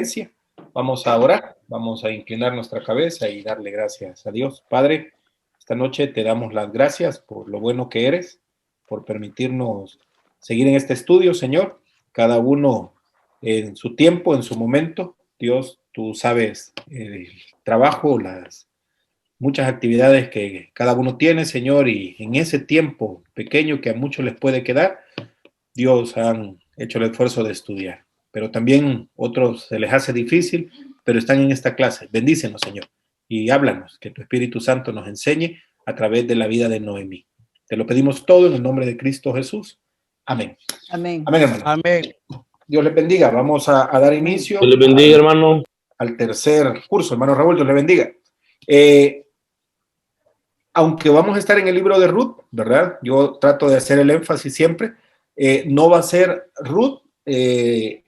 reverencia. Vamos a orar, vamos a inclinar nuestra cabeza y darle gracias a Dios. Padre, esta noche te damos las gracias por lo bueno que eres, por permitirnos seguir en este estudio, Señor, cada uno en su tiempo, en su momento. Dios, tú sabes el trabajo, las muchas actividades que cada uno tiene, Señor, y en ese tiempo pequeño que a muchos les puede quedar, Dios han hecho el esfuerzo de estudiar, pero también otros se les hace difícil, pero están en esta clase. Bendícenos, Señor, y háblanos, que tu Espíritu Santo nos enseñe a través de la vida de Noemí. Te lo pedimos todo en el nombre de Cristo Jesús. Amén. Amén. Amén, hermano. Amén. Dios les bendiga. Vamos a dar inicio. Dios les bendiga, hermano. Al tercer curso. Hermano Raúl, Dios le bendiga. Aunque vamos a estar en el libro de Ruth, ¿verdad? Yo trato de hacer el énfasis siempre. No va a ser Ruth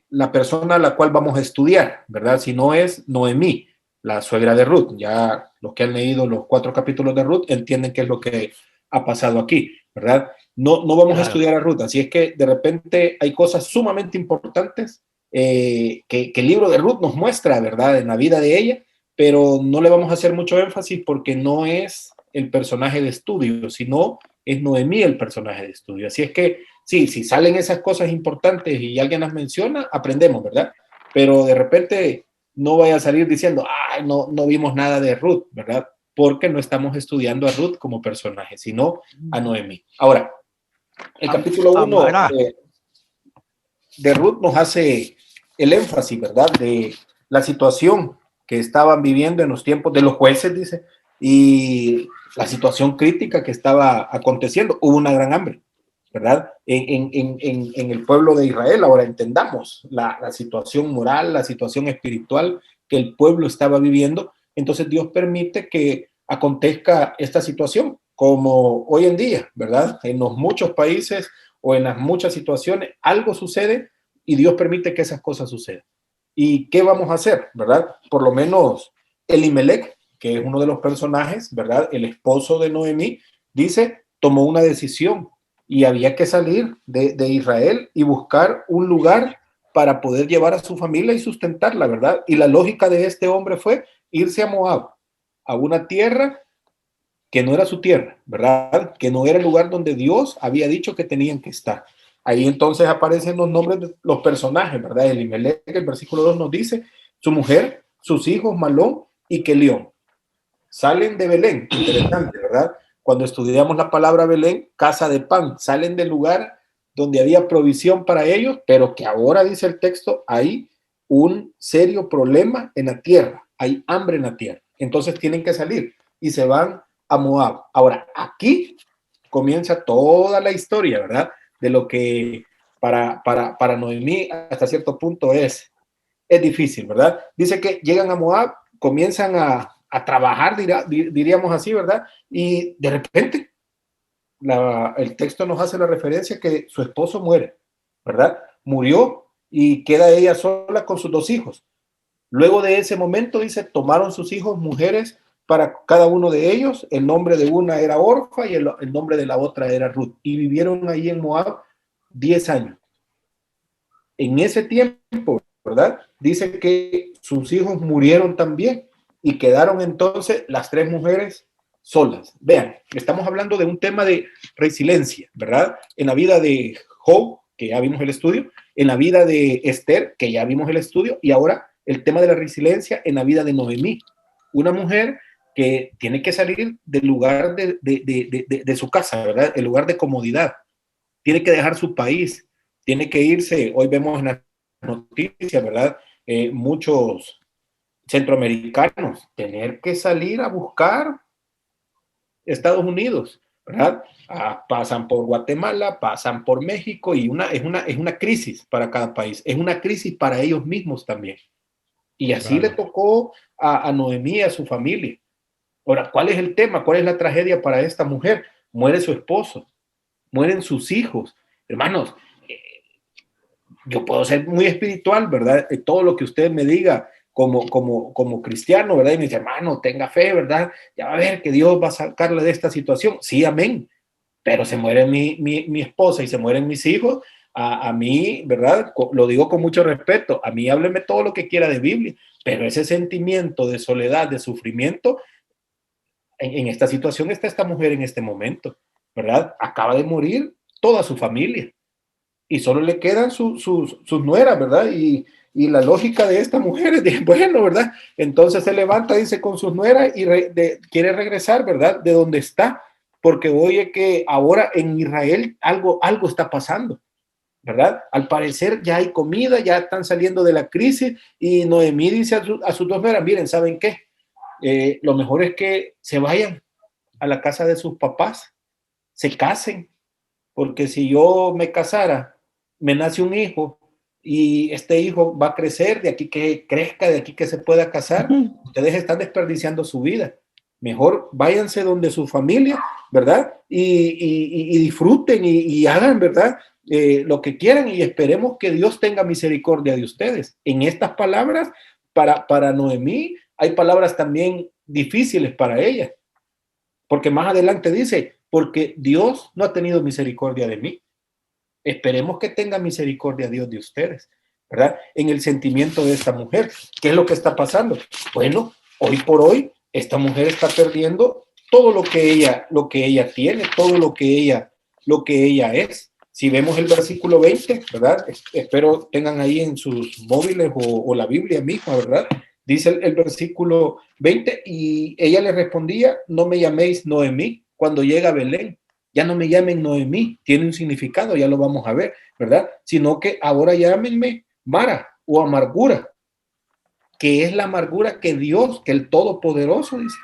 la persona a la cual vamos a estudiar, ¿verdad? Sino es Noemí, la suegra de Ruth. Ya los que han leído los 4 capítulos de Ruth entienden qué es lo que ha pasado aquí, ¿verdad? No vamos a estudiar a Ruth, así es que de repente hay cosas sumamente importantes que el libro de Ruth nos muestra, ¿verdad? En la vida de ella, pero no le vamos a hacer mucho énfasis porque no es el personaje de estudio, sino es Noemí el personaje de estudio. Así es que sí, si salen esas cosas importantes y alguien las menciona, aprendemos, ¿verdad? Pero de repente no vaya a salir diciendo, ay, no vimos nada de Ruth, ¿verdad? Porque no estamos estudiando a Ruth como personaje, sino a Noemí. Ahora, el capítulo 1 de Ruth nos hace el énfasis, ¿verdad? De la situación que estaban viviendo en los tiempos de los jueces, dice, y la situación crítica que estaba aconteciendo. Hubo una gran hambre, ¿verdad? En el pueblo de Israel. Ahora entendamos la situación moral, la situación espiritual que el pueblo estaba viviendo. Entonces Dios permite que acontezca esta situación, como hoy en día, ¿verdad? En los muchos países o en las muchas situaciones, algo sucede y Dios permite que esas cosas sucedan. ¿Y qué vamos a hacer, verdad? Por lo menos Elimelech, que es uno de los personajes, ¿verdad? El esposo de Noemí, dice, tomó una decisión y había que salir de Israel y buscar un lugar para poder llevar a su familia y sustentarla, ¿verdad? Y la lógica de este hombre fue irse a Moab, a una tierra que no era su tierra, ¿verdad? Que no era el lugar donde Dios había dicho que tenían que estar. Ahí entonces aparecen los nombres de los personajes, ¿verdad? Elimelech, el versículo 2 nos dice, su mujer, sus hijos Malón y Kelión. Salen de Belén, interesante, ¿verdad? Cuando estudiamos la palabra Belén, casa de pan, salen del lugar donde había provisión para ellos, pero que ahora, dice el texto, hay un serio problema en la tierra, hay hambre en la tierra. Entonces tienen que salir y se van a Moab. Ahora, aquí comienza toda la historia, ¿verdad? De lo que para Noemí hasta cierto punto es difícil, ¿verdad? Dice que llegan a Moab, comienzan a trabajar, diríamos así, ¿verdad? Y de repente el texto nos hace la referencia que su esposo muere, ¿verdad? Murió y queda ella sola con sus 2 hijos. Luego de ese momento, dice, tomaron sus hijos mujeres para cada uno de ellos. El nombre de una era Orfa y el nombre de la otra era Ruth. Y vivieron ahí en Moab 10 años. En ese tiempo, ¿verdad? Dice que sus hijos murieron también y quedaron entonces las 3 mujeres solas. Vean, estamos hablando de un tema de resiliencia, ¿verdad? En la vida de Job, que ya vimos el estudio, en la vida de Esther, que ya vimos el estudio, y ahora el tema de la resiliencia en la vida de Noemí, una mujer que tiene que salir del lugar de su casa, ¿verdad? El lugar de comodidad. Tiene que dejar su país, tiene que irse. Hoy vemos en las noticias, ¿verdad? Muchos centroamericanos tener que salir a buscar Estados Unidos, ¿verdad? Pasan por Guatemala, pasan por México y es una crisis para cada país, es una crisis para ellos mismos también. Y así le tocó a Noemí, a su familia. Ahora, ¿cuál es el tema? ¿Cuál es la tragedia para esta mujer? Muere su esposo, mueren sus hijos. Hermanos, yo puedo ser muy espiritual, ¿verdad? Todo lo que usted me diga como cristiano, ¿verdad? Y me dice, hermano, tenga fe, ¿verdad? Ya va a ver que Dios va a sacarle de esta situación. Sí, amén. Pero se muere mi esposa y se mueren mis hijos. A mí, ¿verdad? Lo digo con mucho respeto, a mí hábleme todo lo que quiera de Biblia, pero ese sentimiento de soledad, de sufrimiento, en esta situación está esta mujer en este momento, ¿verdad? Acaba de morir toda su familia y solo le quedan sus nueras, ¿verdad? Y la lógica de esta mujer es de, bueno, ¿verdad? Entonces se levanta, dice, con sus nueras y quiere regresar, ¿verdad? De donde está, porque oye que ahora en Israel algo está pasando, ¿verdad? Al parecer ya hay comida, ya están saliendo de la crisis y Noemí dice a sus dos nueras, miren, ¿saben qué? Lo mejor es que se vayan a la casa de sus papás, se casen, porque si yo me casara, me nace un hijo y este hijo va a crecer, de aquí que crezca, de aquí que se pueda casar, ustedes están desperdiciando su vida. Mejor váyanse donde su familia, ¿verdad? Y disfruten y hagan, ¿verdad? Lo que quieran y esperemos que Dios tenga misericordia de ustedes. En estas palabras, para Noemí, hay palabras también difíciles para ella, porque más adelante dice, porque Dios no ha tenido misericordia de mí. Esperemos que tenga misericordia Dios de ustedes, ¿verdad? En el sentimiento de esta mujer. ¿Qué es lo que está pasando? Bueno, hoy por hoy, esta mujer está perdiendo todo lo que ella tiene, todo lo que ella es. Si vemos el versículo 20, ¿verdad? Espero tengan ahí en sus móviles o la Biblia misma, ¿verdad? Dice el versículo 20, y ella le respondía, no me llaméis Noemí cuando llega a Belén. Ya no me llamen Noemí, tiene un significado, ya lo vamos a ver, ¿verdad? Sino que ahora llámenme Mara o amargura, que es la amargura que Dios, que el Todopoderoso, dice,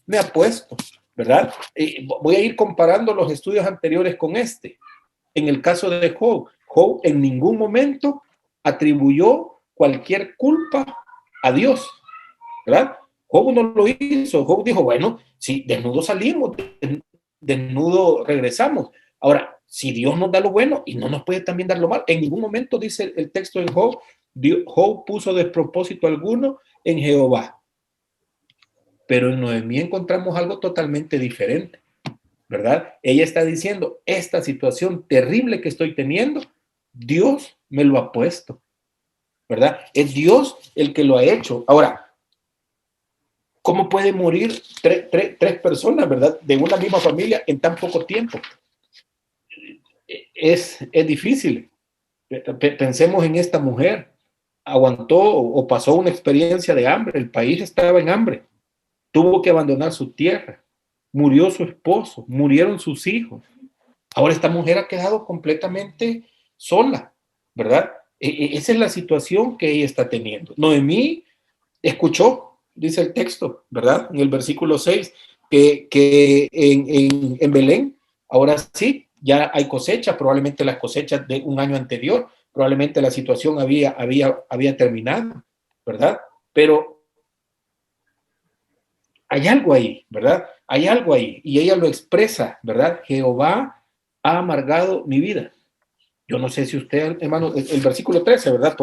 me ha puesto, ¿verdad? Voy a ir comparando los estudios anteriores con este. En el caso de Job, Job en ningún momento atribuyó cualquier culpa a Dios, ¿verdad? Job no lo hizo. Job dijo, bueno, si desnudo salimos, desnudo regresamos. Ahora, si Dios nos da lo bueno y no nos puede también dar lo malo, en ningún momento dice el texto de Job, Job puso despropósito alguno en Jehová. Pero en Noemí encontramos algo totalmente diferente, ¿verdad? Ella está diciendo, esta situación terrible que estoy teniendo, Dios me lo ha puesto, ¿verdad? Es Dios el que lo ha hecho. Ahora, ¿cómo pueden morir tres personas, verdad? De una misma familia en tan poco tiempo. Es difícil. Pensemos en esta mujer. Aguantó o pasó una experiencia de hambre. El país estaba en hambre. Tuvo que abandonar su tierra. Murió su esposo. Murieron sus hijos. Ahora esta mujer ha quedado completamente sola, ¿verdad? Esa es la situación que ella está teniendo. Noemí escuchó, dice el texto, ¿verdad? En el versículo 6, que en Belén, ahora sí, ya hay cosecha, probablemente las cosechas de un año anterior, probablemente la situación había terminado, ¿verdad? Pero hay algo ahí, ¿verdad? Hay algo ahí, y ella lo expresa, ¿verdad? Jehová ha amargado mi vida. Yo no sé si usted, hermano, el versículo 13, ¿verdad?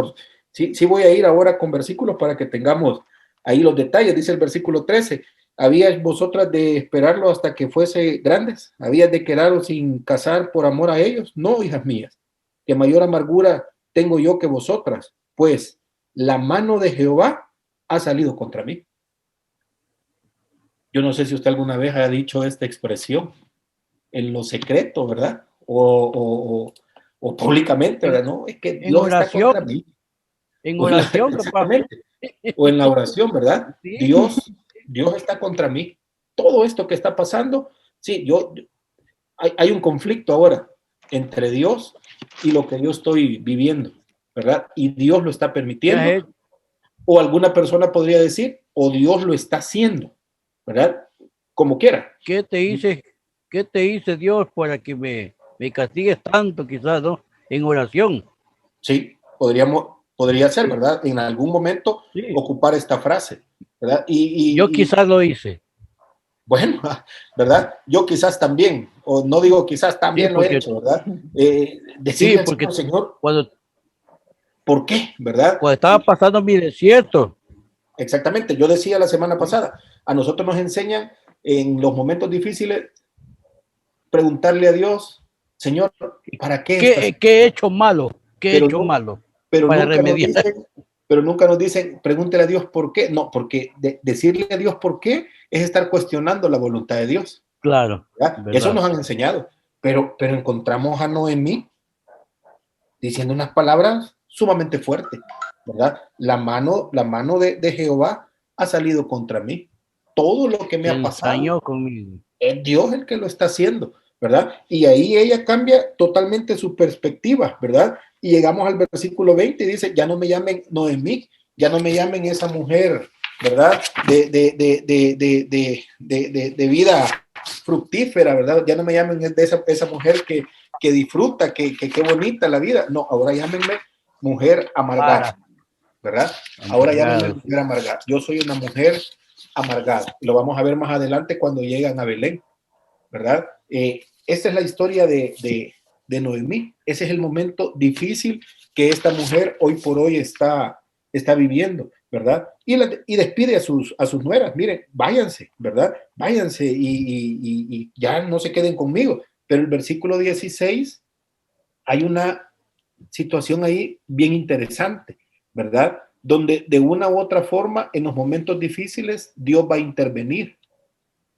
Sí voy a ir ahora con versículos para que tengamos ahí los detalles. Dice el versículo 13, ¿habíais vosotras de esperarlo hasta que fuese grandes? ¿Habías de quedaros sin casar por amor a ellos? No, hijas mías, que mayor amargura tengo yo que vosotras, pues la mano de Jehová ha salido contra mí. Yo no sé si usted alguna vez ha dicho esta expresión en lo secreto, ¿verdad? O públicamente, ¿verdad? No, es que Dios está contra mí. En oración, exactamente. O en la oración, ¿verdad? Sí. Dios está contra mí. Todo esto que está pasando, sí, hay un conflicto ahora entre Dios y lo que yo estoy viviendo, ¿verdad? Y Dios lo está permitiendo. O alguna persona podría decir, o Dios lo está haciendo, ¿verdad? Como quiera. ¿Qué te dice Dios para que me castigues tanto, quizás, ¿no? En oración. Sí, podría ser, ¿verdad? En algún momento sí. Ocupar esta frase, ¿verdad? Yo quizás lo hice. Bueno, ¿verdad? Yo quizás también, o no digo quizás también lo he hecho, ¿verdad? Decirle al Señor, Señor, ¿por qué? ¿Verdad? Cuando estaba pasando mi desierto. Exactamente, yo decía la semana pasada, a nosotros nos enseñan en los momentos difíciles preguntarle a Dios Señor, ¿para qué ¿Qué, qué he hecho malo? ¿Qué he pero, hecho malo pero para nunca nos remediar? dicen, pero nunca nos dicen, pregúntele a Dios por qué. No, porque decirle a Dios por qué es estar cuestionando la voluntad de Dios. Claro, ¿Verdad? Eso verdad. nos han enseñado. Pero encontramos a Noemí diciendo unas palabras sumamente fuertes, ¿verdad? La mano de Jehová ha salido contra mí. Todo lo que me Se ha pasado ensañó conmigo. es Dios el que lo está haciendo, ¿verdad? Y ahí ella cambia totalmente su perspectiva, ¿verdad? Y llegamos al versículo 20 y dice, ya no me llamen Noemí, ya no me llamen esa mujer, ¿verdad? De vida fructífera, ¿verdad? Ya no me llamen de esa mujer que disfruta, que bonita la vida. No, ahora llámenme mujer amargada, ¿verdad? Ahora llámenme Amargado, sí. mujer amargada. Yo soy una mujer amargada. Lo vamos a ver más adelante cuando llegan a Belén, ¿verdad? Esta es la historia de Noemí. Ese es el momento difícil que esta mujer hoy por hoy está viviendo, ¿verdad? Y despide a sus nueras, miren, váyanse, ¿verdad? Váyanse y ya no se queden conmigo. Pero el versículo 16, hay una situación ahí bien interesante, ¿verdad? Donde de una u otra forma, en los momentos difíciles, Dios va a intervenir.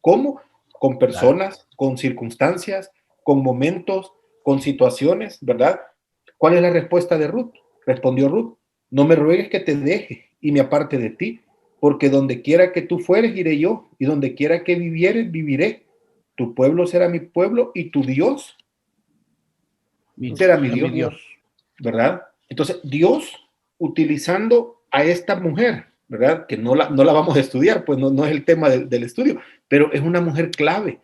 ¿Cómo? Con Claro. personas, con circunstancias, con momentos, con situaciones, ¿verdad? ¿Cuál es la respuesta de Ruth? Respondió Ruth, no me ruegues que te deje y me aparte de ti, porque donde quiera que tú fueres, iré yo, y donde quiera que vivieres, viviré. Tu pueblo será mi pueblo y tu Dios será mi Será mi Dios, Dios. ¿verdad? Entonces, Dios utilizando a esta mujer, ¿verdad? Que no la vamos a estudiar, pues no es el tema del estudio, pero es una mujer clave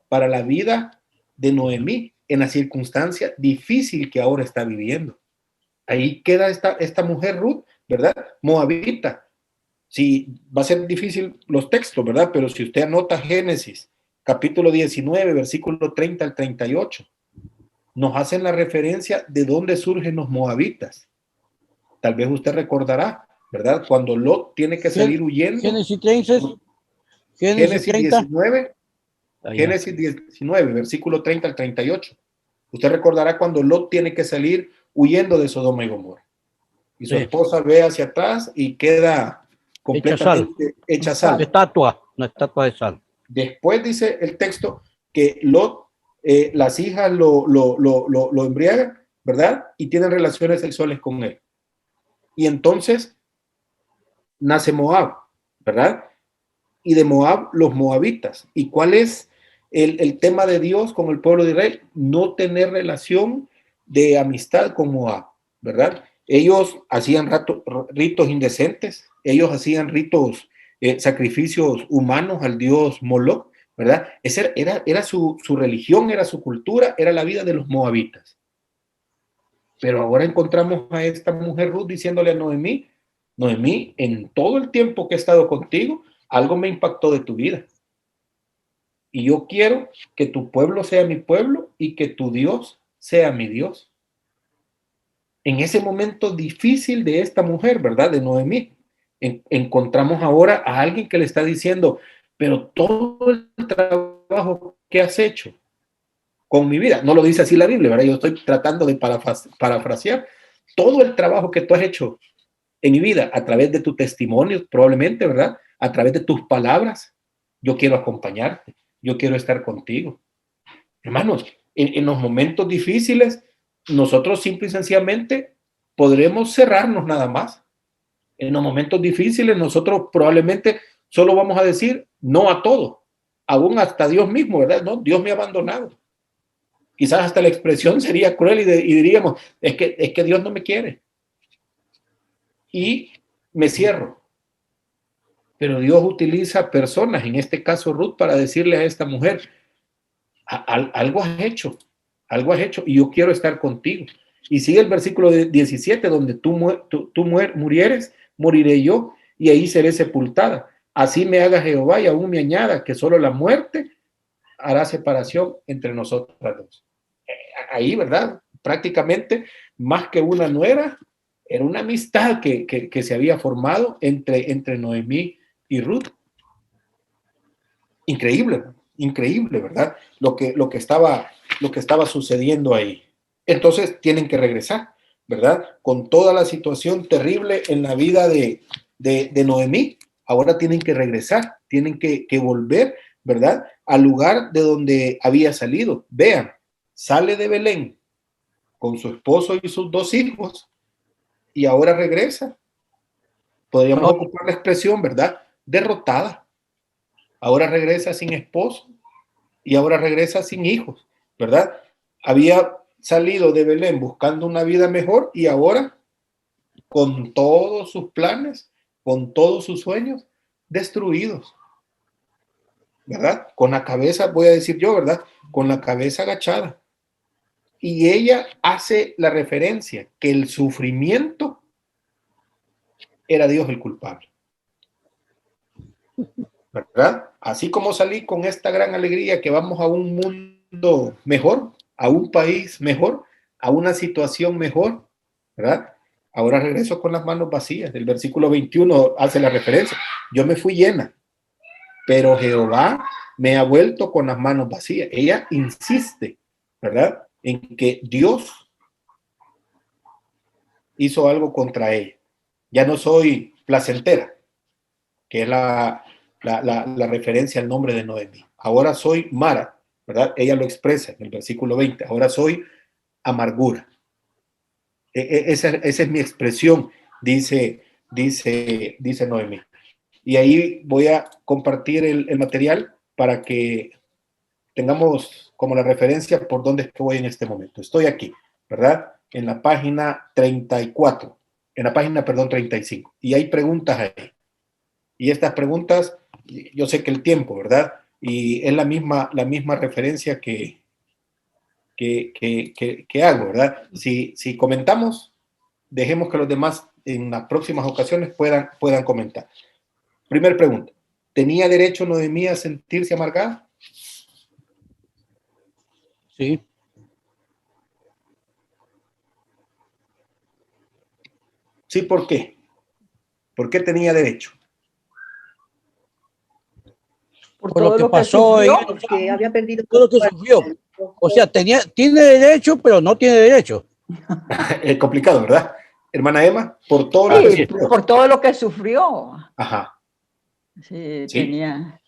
para la vida de Noemí en la circunstancia difícil que ahora está viviendo. Ahí queda esta mujer Ruth, ¿verdad? Moabita. Sí, va a ser difícil los textos, ¿verdad? Pero si usted anota Génesis, capítulo 19, versículo 30 al 38, nos hacen la referencia de dónde surgen los moabitas. Tal vez usted recordará, ¿verdad? Cuando Lot tiene que salir huyendo. Génesis 30, Génesis Génesis 30. 19, Allá. Génesis 19, versículo 30 al 38. Usted recordará cuando Lot tiene que salir huyendo de Sodoma y Gomorra. Y su Sí. esposa ve hacia atrás y queda Hecha sal. completamente hecha sal. Estatua, una estatua de sal. Después dice el texto que Lot, las hijas lo embriagan, ¿verdad? Y tienen relaciones sexuales con él. Y entonces nace Moab, ¿verdad? Y de Moab los moabitas. ¿Y cuál es el tema de Dios con el pueblo de Israel? No tener relación de amistad con Moab, ¿verdad? Ellos hacían ritos indecentes, ellos hacían ritos, sacrificios humanos al dios Moloch, ¿verdad? Esa era su religión, era su cultura, era la vida de los moabitas. Pero ahora encontramos a esta mujer Ruth diciéndole a Noemí, Noemí, en todo el tiempo que he estado contigo, algo me impactó de tu vida. Y yo quiero que tu pueblo sea mi pueblo y que tu Dios sea mi Dios. En ese momento difícil de esta mujer, ¿verdad? De Noemí, encontramos ahora a alguien que le está diciendo, pero todo el trabajo que has hecho con mi vida, no lo dice así la Biblia, ¿verdad? Yo estoy tratando de parafrasear todo el trabajo que tú has hecho en mi vida a través de tu testimonio, probablemente, ¿verdad? A través de tus palabras, yo quiero acompañarte, yo quiero estar contigo. Hermanos, en los momentos difíciles, nosotros simple y sencillamente podremos cerrarnos nada más. En los momentos difíciles, nosotros probablemente solo vamos a decir no a todo, aún hasta Dios mismo, ¿verdad? No, Dios me ha abandonado. Quizás hasta la expresión sería cruel y diríamos, es que Dios no me quiere. Y me cierro. Pero Dios utiliza personas, en este caso Ruth, para decirle a esta mujer, algo has hecho, y yo quiero estar contigo. Y sigue el versículo 17, donde tú murieres, moriré yo, y ahí seré sepultada. Así me haga Jehová y aún me añada que solo la muerte hará separación entre nosotros dos. Ahí, ¿verdad? Prácticamente, más que una nuera, era una amistad que se había formado entre Noemí y Ruth. Increíble, increíble, ¿verdad? Lo que estaba lo que estaba sucediendo ahí. Entonces tienen que regresar, ¿verdad? Con toda la situación terrible en la vida de Noemí, ahora tienen que regresar, tienen que volver, ¿verdad? Al lugar de donde había salido. Vean, sale de Belén con su esposo y sus 2 hijos y ahora regresa. Podríamos ocupar la expresión, ¿verdad? Derrotada. Ahora regresa sin esposo y ahora regresa sin hijos, ¿verdad? Había salido de Belén buscando una vida mejor y ahora con todos sus planes, con todos sus sueños destruidos, ¿verdad? Con la cabeza, voy a decir yo, ¿verdad? Con la cabeza agachada. Y ella hace la referencia que el sufrimiento era Dios el culpable, ¿verdad? Así como salí con esta gran alegría que vamos a un mundo mejor, a un país mejor, a una situación mejor, ¿verdad? Ahora regreso con las manos vacías. El versículo 21 hace la referencia. Yo me fui llena, pero Jehová me ha vuelto con las manos vacías. Ella insiste, ¿verdad? En que Dios hizo algo contra ella. Ya no soy placentera, que es la referencia al nombre de Noemí. Ahora soy Mara, ¿verdad? Ella lo expresa en el versículo 20. Ahora soy amargura. Esa es mi expresión, dice Noemí. Y ahí voy a compartir el material para que tengamos como la referencia por dónde estoy en este momento. Estoy aquí, ¿verdad? En la página 34, en la página, perdón, 35. Y hay preguntas ahí. Y estas preguntas, yo sé que el tiempo, ¿verdad? Y es la misma referencia que hago, ¿verdad? Si comentamos, dejemos que los demás en las próximas ocasiones puedan comentar. Primera pregunta. ¿Tenía derecho Noemí a sentirse amargada? Sí. Sí, ¿por qué? ¿Por qué tenía derecho? Por Por todo lo que lo que pasó sufrió, ella, porque había perdido todo lo que sufrió. O sea, tiene derecho, pero no tiene derecho. Es complicado, ¿verdad? Hermana Emma, por todo lo que Sí, sufrió. por todo lo que sufrió. Ajá. Sí, Sí. tenía.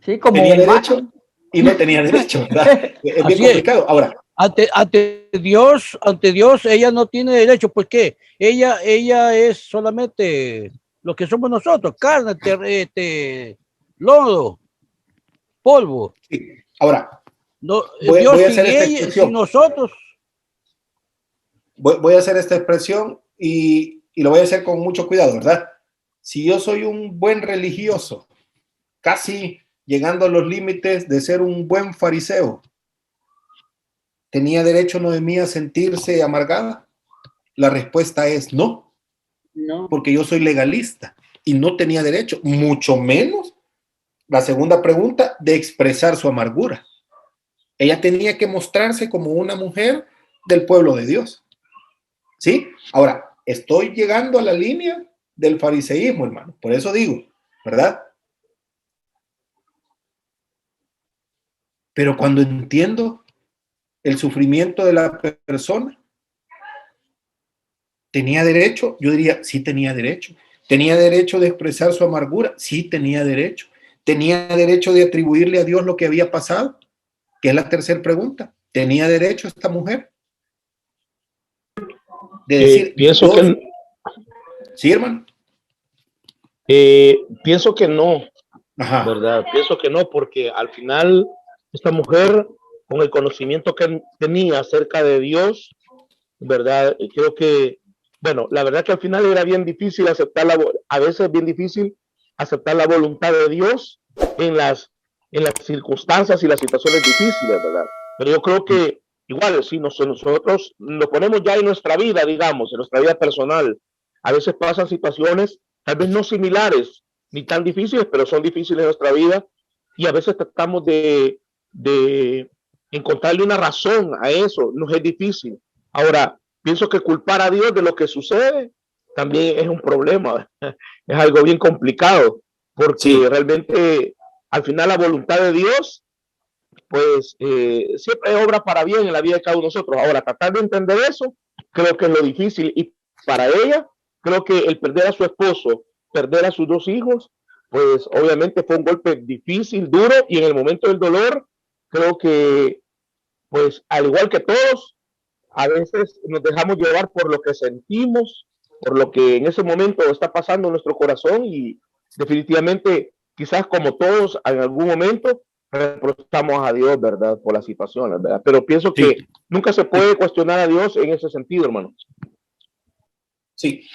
Sí, como Tenía humano. derecho y no tenía derecho, ¿verdad? Es bien Así complicado. Ahora, ante Dios, ella no tiene derecho, pues qué, ella es solamente lo que somos nosotros, carne, lodo, polvo. sí. Ahora, No, voy Dios a sin hacer esta ella, sin expresión. nosotros. Voy a hacer esta expresión y lo voy a hacer con mucho cuidado, ¿verdad? Si yo soy un buen religioso, casi llegando a los límites de ser un buen fariseo, ¿tenía derecho Noemí a sentirse amargada? La respuesta es no, No. porque yo soy legalista y no tenía derecho, mucho menos la segunda pregunta de expresar su amargura. Ella tenía que mostrarse como una mujer del pueblo de Dios. ¿Sí? Ahora, estoy llegando a la línea del fariseísmo, hermano. Por eso digo, ¿verdad? Pero cuando entiendo el sufrimiento de la persona, ¿tenía derecho? Yo diría, sí tenía derecho. ¿Tenía derecho de expresar su amargura? Sí tenía derecho. ¿Tenía derecho de atribuirle a Dios lo que había pasado? Que es la tercera pregunta. ¿Tenía derecho esta mujer de decir, Pienso Dios? que Sí, hermano. pienso que no, Ajá. ¿verdad? Pienso que no, porque al final esta mujer, con el conocimiento que tenía acerca de Dios, ¿verdad? Creo que, bueno, la verdad que al final era bien difícil aceptar a veces es bien difícil aceptar la voluntad de Dios en las circunstancias y las situaciones difíciles, ¿verdad? Pero yo creo que igual, si nosotros lo ponemos ya en nuestra vida, digamos, en nuestra vida personal, a veces pasan situaciones tal vez no similares ni tan difíciles, pero son difíciles en nuestra vida y a veces tratamos de encontrarle una razón a eso, nos es difícil. Ahora, pienso que culpar a Dios de lo que sucede también es un problema, es algo bien complicado, porque Sí. realmente al final la voluntad de Dios pues siempre obra para bien en la vida de cada uno de nosotros. Ahora, tratar de entender eso, creo que es lo difícil. Y para ella, creo que el perder a su esposo, perder a sus 2 hijos, pues obviamente fue un golpe difícil, duro, y en el momento del dolor, creo que, pues al igual que todos, a veces nos dejamos llevar por lo que sentimos, por lo que en ese momento está pasando en nuestro corazón, y definitivamente, quizás como todos en algún momento, reprochamos a Dios, ¿verdad? Por la situación, ¿verdad? Pero pienso Sí, que nunca se puede cuestionar a Dios en ese sentido, hermano. sí,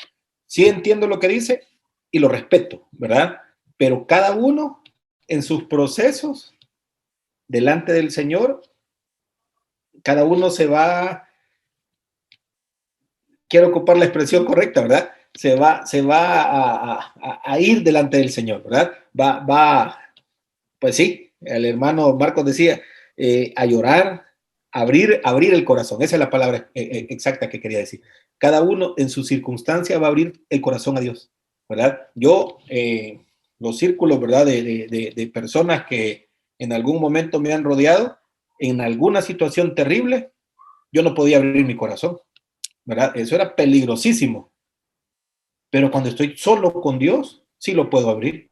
sí entiendo lo que dice y lo respeto, ¿verdad? Pero cada uno en sus procesos delante del Señor, cada uno se va, quiero ocupar la expresión correcta, ¿verdad? Se va a ir delante del Señor, ¿verdad? Pues sí, el hermano Marcos decía, a llorar, abrir el corazón. Esa es la palabra exacta que quería decir. Cada uno en su circunstancia va a abrir el corazón a Dios, ¿verdad? Yo, los círculos, ¿verdad? De personas que en algún momento me han rodeado, en alguna situación terrible, yo no podía abrir mi corazón, ¿verdad? Eso era peligrosísimo. Pero cuando estoy solo con Dios, sí lo puedo abrir.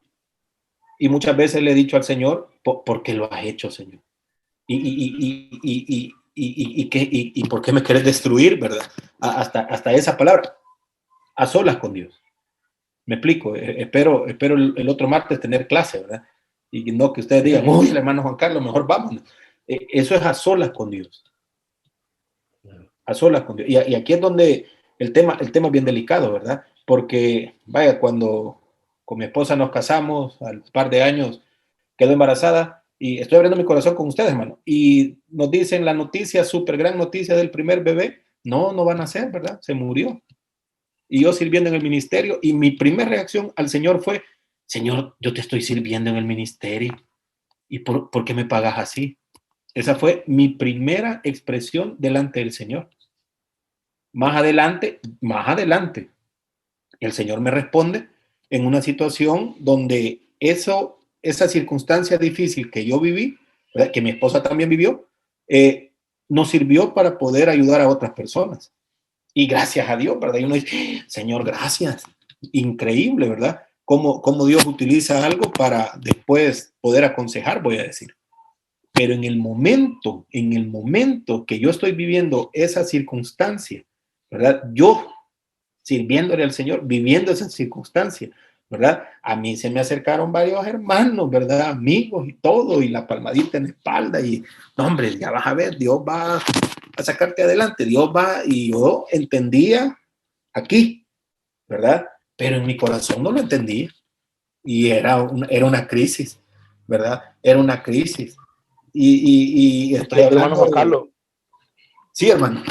Y muchas veces le he dicho al Señor, ¿por qué lo has hecho, Señor? ¿Y por qué me quieres destruir, verdad? Hasta esa palabra, a solas con Dios. Me explico, espero el otro martes tener clase, ¿verdad? Y no que ustedes digan, uy, el hermano Juan Carlos, mejor vámonos. Eso es a solas con Dios. A solas con Dios. Y aquí es donde el tema es bien delicado, ¿verdad? Porque, vaya, cuando con mi esposa nos casamos, al par de años quedó embarazada, y estoy abriendo mi corazón con ustedes, hermano, y nos dicen la noticia, súper gran noticia del primer bebé, no van a ser, ¿verdad? Se murió. Y yo sirviendo en el ministerio, y mi primera reacción al Señor fue, Señor, yo te estoy sirviendo en el ministerio, ¿y por qué me pagas así? Esa fue mi primera expresión delante del Señor. Más adelante, el Señor me responde en una situación donde esa circunstancia difícil que yo viví, ¿verdad? Que mi esposa también vivió, nos sirvió para poder ayudar a otras personas. Y gracias a Dios, ¿verdad? Y uno dice, Señor, gracias. Increíble, ¿verdad? Cómo Dios utiliza algo para después poder aconsejar, voy a decir. Pero en el momento que yo estoy viviendo esa circunstancia, ¿verdad? Yo sirviéndole al Señor, viviendo esa circunstancia, ¿verdad? A mí se me acercaron varios hermanos, ¿verdad? Amigos y todo, y la palmadita en la espalda, y no, hombre, ya vas a ver, Dios va a sacarte adelante, Dios va, y yo entendía aquí, ¿verdad? Pero en mi corazón no lo entendía, y era una crisis, ¿verdad? Era una crisis. Y estoy Hermano hablando Juan de... Carlos, Sí, hermano.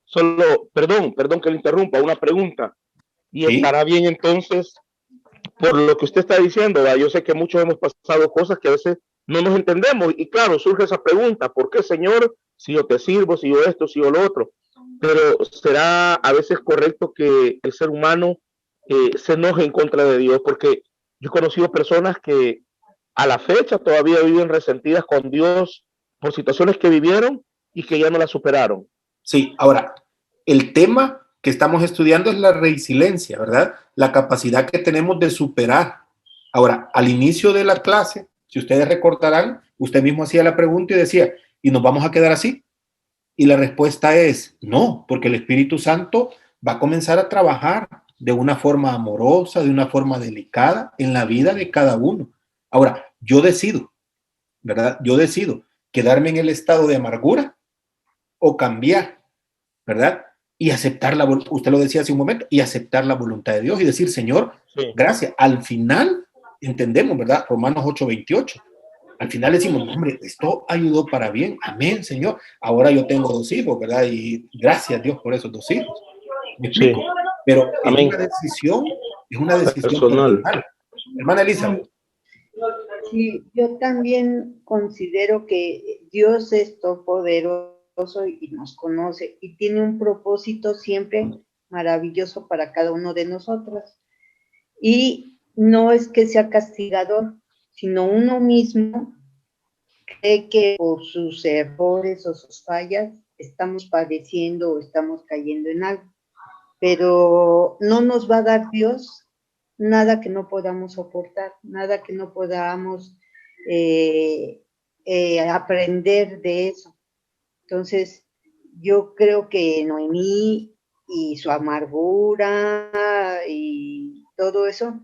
solo, perdón que le interrumpa, una pregunta. ¿Y Sí, estará bien entonces, por lo que usted está diciendo? ¿Verdad? Yo sé que muchos hemos pasado cosas que a veces no nos entendemos, y claro, surge esa pregunta, ¿por qué, Señor, si yo te sirvo, si yo esto, si yo lo otro? Pero será a veces correcto que el ser humano se enoje en contra de Dios, porque yo he conocido personas que a la fecha todavía viven resentidas con Dios por situaciones que vivieron y que ya no las superaron. sí. Ahora, el tema que estamos estudiando es la resiliencia, ¿verdad? La capacidad que tenemos de superar. Ahora, al inicio de la clase, si ustedes recordarán, usted mismo hacía la pregunta y decía, ¿y nos vamos a quedar así? Y la respuesta es no, porque el Espíritu Santo va a comenzar a trabajar de una forma amorosa, de una forma delicada en la vida de cada uno. Ahora, yo decido, ¿verdad? Yo decido quedarme en el estado de amargura o cambiar, ¿verdad? Y aceptar usted lo decía hace un momento, y aceptar la voluntad de Dios y decir, Señor, Sí, gracias. Al final entendemos, ¿verdad? Romanos 8:28. Al final decimos, hombre, esto ayudó para bien. Amén, Señor. Ahora yo tengo 2 hijos, ¿verdad? Y gracias a Dios por esos 2 hijos. ¿Me sí, explico? Pero amén. es una decisión Personal. personal. Hermana Elizabeth. Sí, yo también considero que Dios es todopoderoso y nos conoce y tiene un propósito siempre maravilloso para cada uno de nosotros. Y no es que sea castigador, sino uno mismo cree que por sus errores o sus fallas estamos padeciendo o estamos cayendo en algo. Pero no nos va a dar Dios nada que no podamos soportar, nada que no podamos aprender de eso. Entonces, yo creo que Noemí y su amargura y todo eso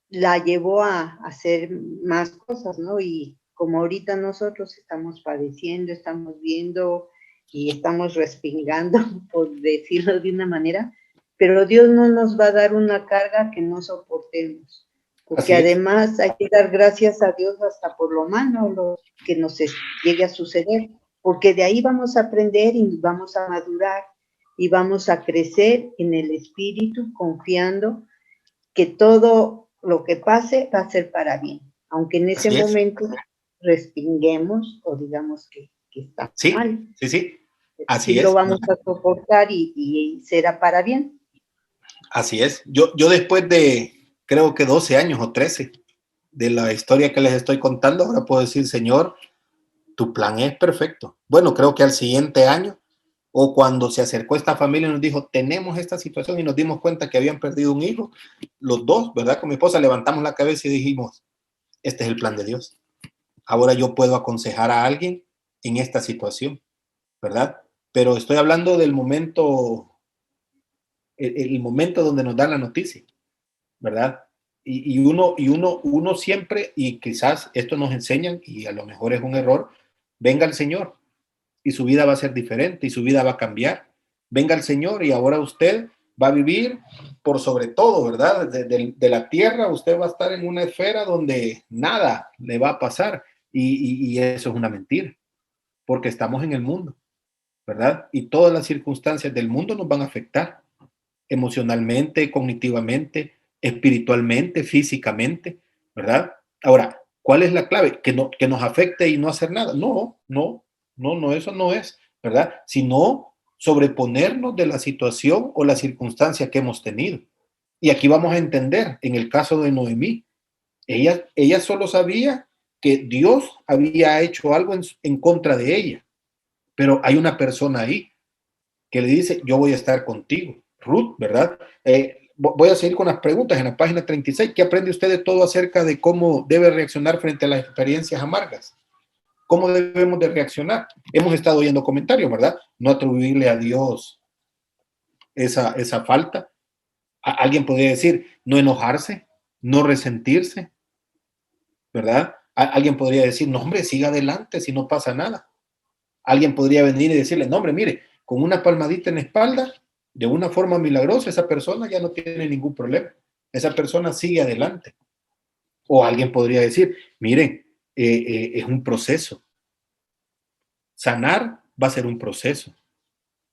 la llevó a hacer más cosas, ¿no? Y como ahorita nosotros estamos padeciendo, estamos viendo y estamos respingando, por decirlo de una manera, pero Dios no nos va a dar una carga que no soportemos, porque además hay que dar gracias a Dios hasta por lo malo, lo que nos llegue a suceder, porque de ahí vamos a aprender y vamos a madurar y vamos a crecer en el espíritu, confiando que todo lo que pase va a ser para bien, aunque en ese momento respinguemos o digamos que está mal. Sí, así sí es. Lo vamos a soportar y será para bien. Así es. Yo después de, creo que 12 años o 13 de la historia que les estoy contando, ahora puedo decir, Señor, tu plan es perfecto. Bueno, creo que al siguiente año, o cuando se acercó esta familia y nos dijo, tenemos esta situación, y nos dimos cuenta que habían perdido un hijo, los dos, ¿verdad? Con mi esposa levantamos la cabeza y dijimos, este es el plan de Dios. Ahora yo puedo aconsejar a alguien en esta situación, ¿verdad? Pero estoy hablando del momento, el momento donde nos dan la noticia, ¿verdad? Y uno siempre, y quizás esto nos enseñan, y a lo mejor es un error, venga el Señor y su vida va a ser diferente y su vida va a cambiar. Venga el Señor y ahora usted va a vivir por sobre todo, ¿verdad? De la tierra usted va a estar en una esfera donde nada le va a pasar y eso es una mentira, porque estamos en el mundo, ¿verdad? Y todas las circunstancias del mundo nos van a afectar emocionalmente, cognitivamente, espiritualmente, físicamente, ¿verdad? Ahora, ¿cuál es la clave? Que nos afecte y no hacer nada. No, eso no es, ¿verdad? Sino sobreponernos de la situación o la circunstancia que hemos tenido. Y aquí vamos a entender, en el caso de Noemí, ella solo sabía que Dios había hecho algo en contra de ella, pero hay una persona ahí que le dice, yo voy a estar contigo. Ruth, ¿verdad? Voy a seguir con las preguntas en la página 36. ¿Qué aprende usted de todo acerca de cómo debe reaccionar frente a las experiencias amargas? ¿Cómo debemos de reaccionar? Hemos estado oyendo comentarios, ¿verdad? No atribuirle a Dios esa falta. Alguien podría decir, no enojarse, no resentirse, ¿verdad? Alguien podría decir, no, hombre, siga adelante si no pasa nada. Alguien podría venir y decirle, no, hombre, mire, con una palmadita en la espalda, de una forma milagrosa, esa persona ya no tiene ningún problema. Esa persona sigue adelante. O alguien podría decir, miren, es un proceso. Sanar va a ser un proceso,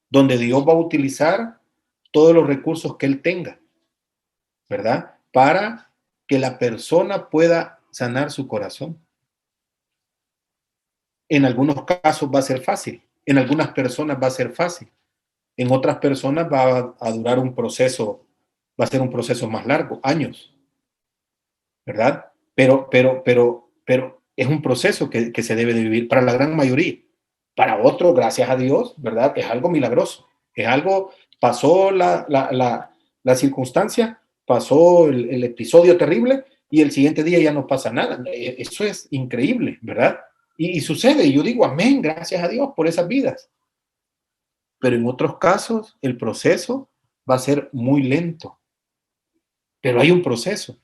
donde Dios va a utilizar todos los recursos que Él tenga, ¿verdad? Para que la persona pueda sanar su corazón. En algunos casos va a ser fácil, en algunas personas va a ser fácil, en otras personas va a durar un proceso, va a ser un proceso más largo, años, ¿verdad? Pero es un proceso que se debe de vivir para la gran mayoría. Para otros, gracias a Dios, ¿verdad? Es algo milagroso, es algo, pasó la circunstancia, pasó el episodio terrible y el siguiente día ya no pasa nada. Eso es increíble, ¿verdad? Y sucede, y yo digo, amén, gracias a Dios por esas vidas. Pero en otros casos, el proceso va a ser muy lento. Pero hay un proceso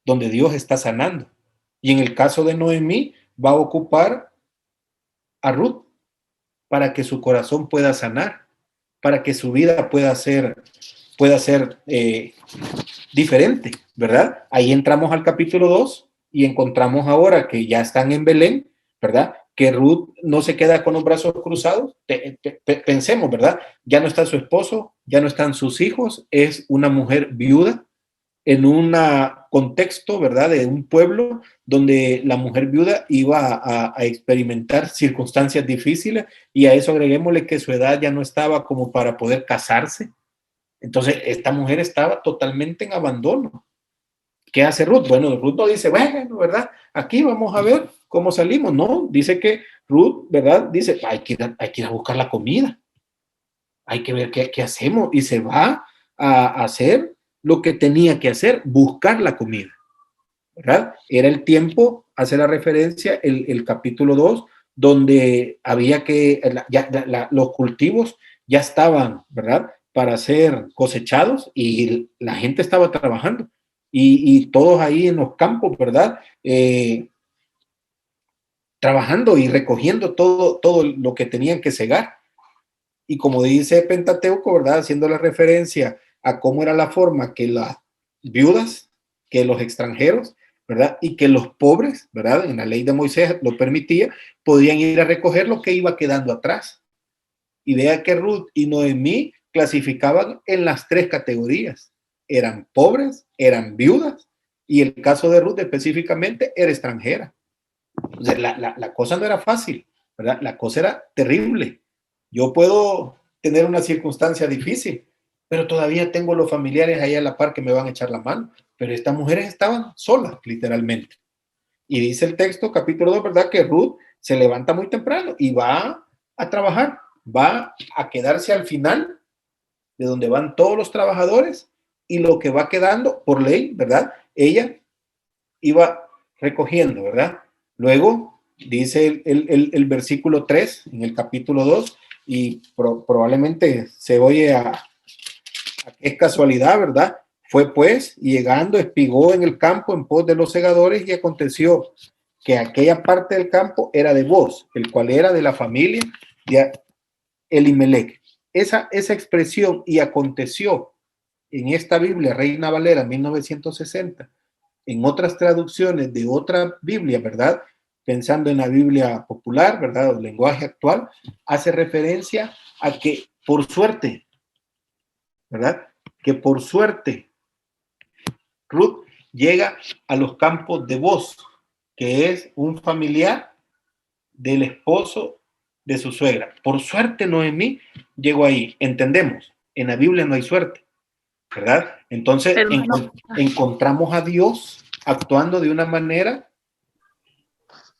donde Dios está sanando. Y en el caso de Noemí, va a ocupar a Ruth para que su corazón pueda sanar, para que su vida pueda ser diferente, ¿verdad? Ahí entramos al capítulo 2 y encontramos ahora que ya están en Belén, ¿verdad? Que Ruth no se queda con los brazos cruzados. Pensemos, ¿verdad? Ya no está su esposo, ya no están sus hijos, es una mujer viuda en un contexto, ¿verdad? De un pueblo donde la mujer viuda iba a experimentar circunstancias difíciles y a eso agreguémosle que su edad ya no estaba como para poder casarse. Entonces, esta mujer estaba totalmente en abandono. ¿Qué hace Ruth? Bueno, Ruth no dice, bueno, ¿verdad? Aquí vamos a ver cómo salimos, ¿no? Dice que Ruth, ¿verdad? Dice, hay que ir a buscar la comida, hay que ver qué hacemos, y se va a hacer lo que tenía que hacer, buscar la comida, ¿verdad? Era el tiempo, hace la referencia, el capítulo 2, donde había que, los cultivos ya estaban, ¿verdad? Para ser cosechados y la gente estaba trabajando. Y todos ahí en los campos, ¿verdad? Trabajando y recogiendo todo lo que tenían que segar. Y como dice Pentateuco, ¿verdad? Haciendo la referencia a cómo era la forma que las viudas, que los extranjeros, ¿verdad? Y que los pobres, ¿verdad? En la ley de Moisés lo permitía, podían ir a recoger lo que iba quedando atrás. Y vea que Ruth y Noemí clasificaban en las tres categorías. Eran pobres, eran viudas, y el caso de Ruth específicamente era extranjera. O sea, la cosa no era fácil, ¿verdad? La cosa era terrible. Yo puedo tener una circunstancia difícil, pero todavía tengo los familiares ahí a la par que me van a echar la mano. Pero estas mujeres estaban solas, literalmente. Y dice el texto, capítulo 2, ¿verdad? Que Ruth se levanta muy temprano y va a trabajar, va a quedarse al final de donde van todos los trabajadores, y lo que va quedando por ley, ¿verdad? Ella iba recogiendo, ¿verdad? Luego dice el versículo 3 en el capítulo 2, y probablemente se oye a es casualidad, ¿verdad? Fue pues, llegando, espigó en el campo en pos de los segadores, y aconteció que aquella parte del campo era de Boz, el cual era de la familia de Elimelech. Esa expresión, y aconteció, en esta Biblia, Reina Valera 1960, en otras traducciones de otra Biblia, ¿verdad? Pensando en la Biblia popular, ¿verdad? O lenguaje actual, hace referencia a que por suerte, ¿verdad? Que por suerte Ruth llega a los campos de Boz, que es un familiar del esposo de su suegra. Por suerte Noemí llegó ahí. Entendemos, en la Biblia no hay suerte, ¿verdad? Entonces encontramos a Dios actuando de una manera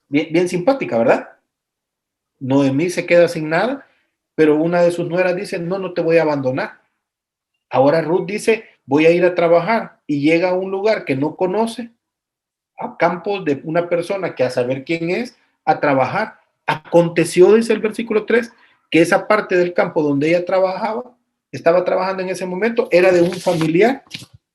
bien simpática, ¿verdad? Noemí se queda sin nada, pero una de sus nueras dice, no te voy a abandonar. Ahora Ruth dice, voy a ir a trabajar, y llega a un lugar que no conoce, a campos de una persona que a saber quién es, a trabajar. Aconteció, dice el versículo 3, que esa parte del campo donde ella estaba trabajando en ese momento, era de un familiar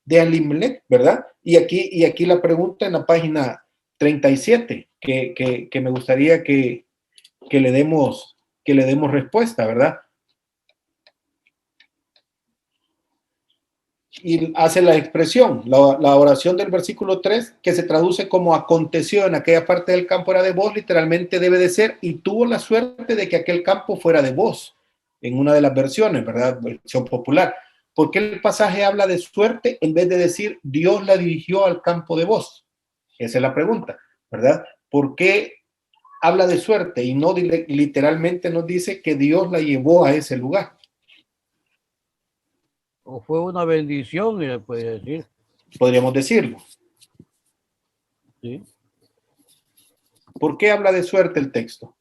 de Elimelech, ¿verdad? Y aquí la pregunta en la página 37, que me gustaría que le demos respuesta, ¿verdad? Y hace la expresión, la oración del versículo 3, que se traduce como aconteció en aquella parte del campo era de Boz, literalmente debe de ser, y tuvo la suerte de que aquel campo fuera de Boz, en una de las versiones, ¿verdad? Versión popular. ¿Por qué el pasaje habla de suerte en vez de decir Dios la dirigió al campo de Boz? Esa es la pregunta, ¿verdad? ¿Por qué habla de suerte y no literalmente nos dice que Dios la llevó a ese lugar? O fue una bendición, le puede decir. Podríamos decirlo. Sí. ¿Por qué habla de suerte el texto?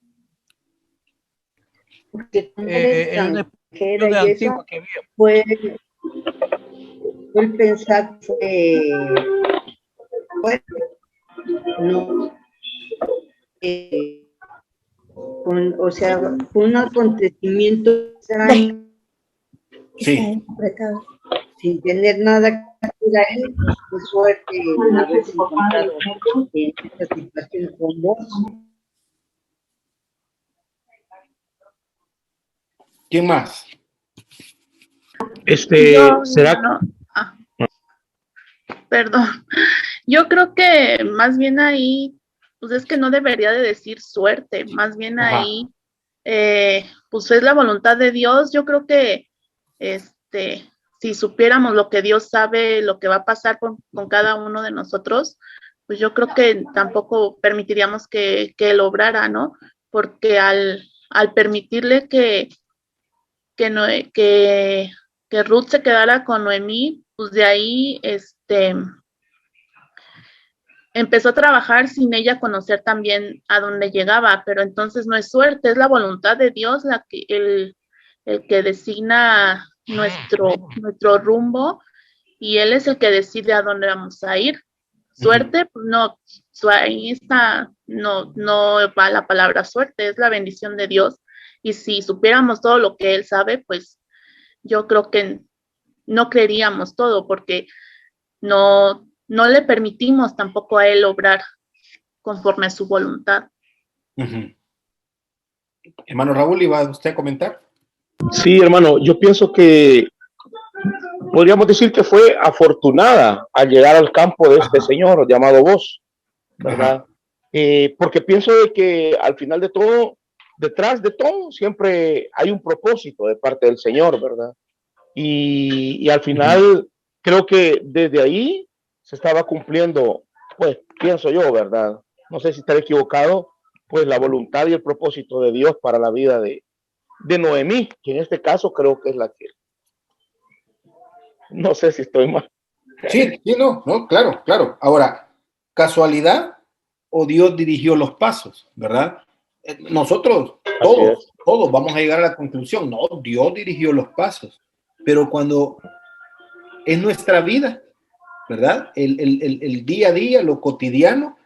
Porque como eres En una extranjera y eso que había. fue el pensar fue no o sea, fue un acontecimiento extraño, Sí. sin tener nada que hacer ahí, de suerte haberse encontrado en esta situación con vos. ¿Quién más? ¿Será? No, perdón. Yo creo que más bien ahí, pues es que no debería de decir suerte, más bien Ajá. ahí, pues es la voluntad de Dios. Yo creo que, si supiéramos lo que Dios sabe, lo que va a pasar con cada uno de nosotros, pues yo creo que tampoco permitiríamos que Él obrara, ¿no? Porque al permitirle que Ruth se quedara con Noemí, pues de ahí, empezó a trabajar sin ella conocer también a dónde llegaba, pero entonces no es suerte, es la voluntad de Dios el que designa nuestro rumbo y Él es el que decide a dónde vamos a ir. Suerte, pues no, ahí está, no va la palabra suerte, es la bendición de Dios. Y si supiéramos todo lo que Él sabe, pues yo creo que no creeríamos todo, porque no le permitimos tampoco a Él obrar conforme a su voluntad. Hermano Raúl, ¿iba usted a comentar? Sí, hermano, yo pienso que podríamos decir que fue afortunada al llegar al campo de este señor llamado Boaz, ¿verdad? Porque pienso de que al final de todo, detrás de todo, siempre hay un propósito de parte del Señor, ¿verdad? Y al final, creo que desde ahí se estaba cumpliendo, pues pienso yo, ¿verdad? No sé si estaré equivocado, pues la voluntad y el propósito de Dios para la vida de Noemí, que en este caso creo que es la que, no sé si estoy mal. Sí, no, claro. Ahora, ¿casualidad o Dios dirigió los pasos, verdad? Nosotros, todos vamos a llegar a la conclusión, no, Dios dirigió los pasos, pero cuando es nuestra vida, ¿verdad? El día a día, lo cotidiano,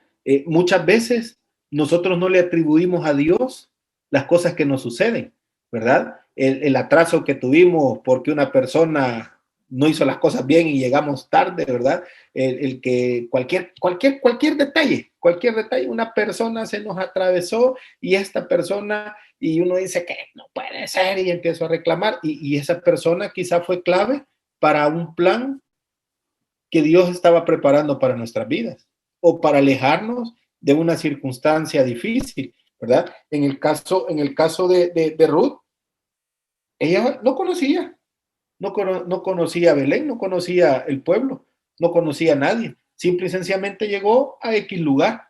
muchas veces nosotros no le atribuimos a Dios las cosas que nos suceden, ¿verdad? El atraso que tuvimos porque una persona no hizo las cosas bien y llegamos tarde, ¿verdad? El que cualquier detalle, una persona se nos atravesó y esta persona, y uno dice que no puede ser y empiezo a reclamar, y esa persona quizá fue clave para un plan que Dios estaba preparando para nuestras vidas o para alejarnos de una circunstancia difícil, ¿verdad? En el caso de Ruth, ella no conocía a Belén, no conocía el pueblo, no conocía a nadie. Simple y sencillamente llegó a X lugar,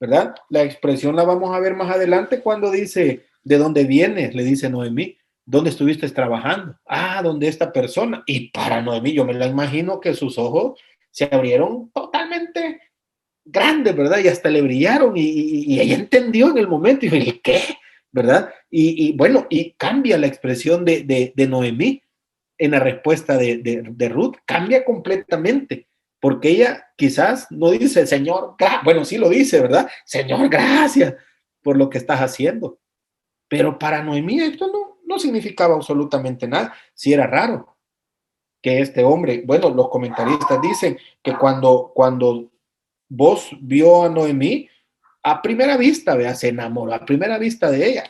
¿verdad? La expresión la vamos a ver más adelante cuando dice, ¿de dónde vienes? Le dice Noemí, ¿dónde estuviste trabajando? Donde esta persona. Y para Noemí, yo me la imagino que sus ojos se abrieron totalmente grandes, ¿verdad? Y hasta le brillaron y ella entendió en el momento y dijo, ¿qué? ¿Verdad? Y bueno, y cambia la expresión de Noemí en la respuesta de Ruth, cambia completamente, porque ella quizás no dice, Señor, bueno, sí lo dice, ¿verdad? Señor, gracias por lo que estás haciendo. Pero para Noemí esto no significaba absolutamente nada. Sí era raro que este hombre, bueno, los comentaristas dicen que cuando Boaz vio a Noemí, a primera vista, vea, se enamoró a primera vista de ella.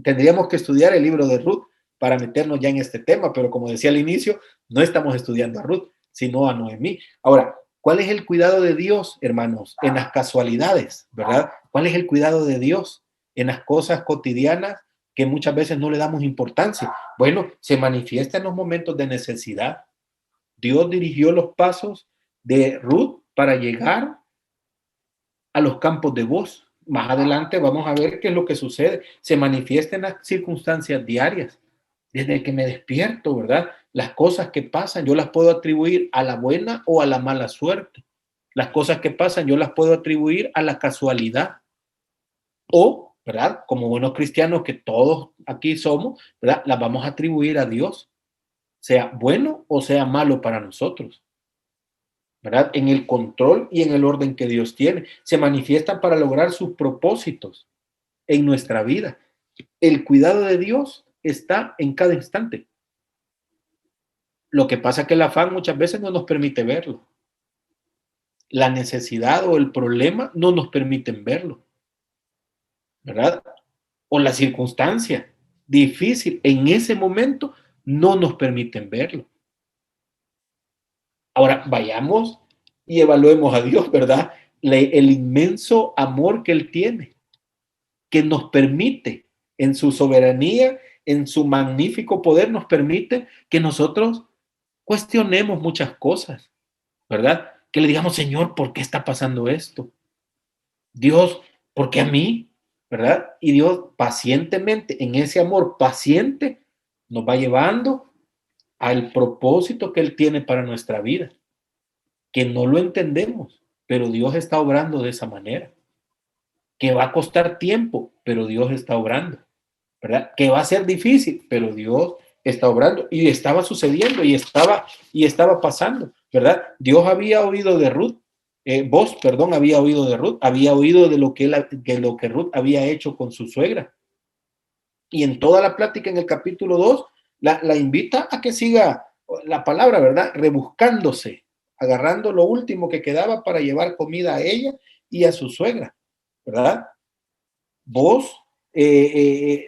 Tendríamos que estudiar el libro de Ruth para meternos ya en este tema, pero como decía al inicio, no estamos estudiando a Ruth, sino a Noemí. Ahora, ¿cuál es el cuidado de Dios, hermanos, en las casualidades, verdad? ¿Cuál es el cuidado de Dios en las cosas cotidianas que muchas veces no le damos importancia? Bueno, se manifiesta en los momentos de necesidad. Dios dirigió los pasos de Ruth para llegar a los campos de Boaz. Más adelante vamos a ver qué es lo que sucede. Se manifiesta en las circunstancias diarias. Desde que me despierto, ¿verdad? Las cosas que pasan, yo las puedo atribuir a la buena o a la mala suerte. Las cosas que pasan, yo las puedo atribuir a la casualidad. O, ¿verdad? Como buenos cristianos que todos aquí somos, ¿verdad? Las vamos a atribuir a Dios, sea bueno o sea malo para nosotros, ¿verdad? En el control y en el orden que Dios tiene. Se manifiestan para lograr sus propósitos en nuestra vida. El cuidado de Dios está en cada instante. Lo que pasa es que el afán muchas veces no nos permite verlo. La necesidad o el problema no nos permiten verlo, ¿verdad? O la circunstancia difícil en ese momento no nos permiten verlo. Ahora vayamos y evaluemos a Dios, ¿verdad? El inmenso amor que Él tiene, que nos permite en su soberanía, en su magnífico poder, nos permite que nosotros cuestionemos muchas cosas, ¿verdad? Que le digamos, Señor, ¿por qué está pasando esto? Dios, ¿por qué a mí? ¿Verdad? Y Dios pacientemente, en ese amor paciente, nos va llevando al propósito que Él tiene para nuestra vida, que no lo entendemos, pero Dios está obrando de esa manera. Que va a costar tiempo, pero Dios está obrando, ¿verdad? Que va a ser difícil, pero Dios está obrando. Y estaba sucediendo y estaba pasando, ¿verdad? Dios había oído de Ruth, vos, perdón, había oído de Ruth, había oído de lo que Ruth había hecho con su suegra. Y en toda la plática en el capítulo 2, la invita a que siga la palabra, ¿verdad? Rebuscándose, agarrando lo último que quedaba para llevar comida a ella y a su suegra, ¿verdad? Vos le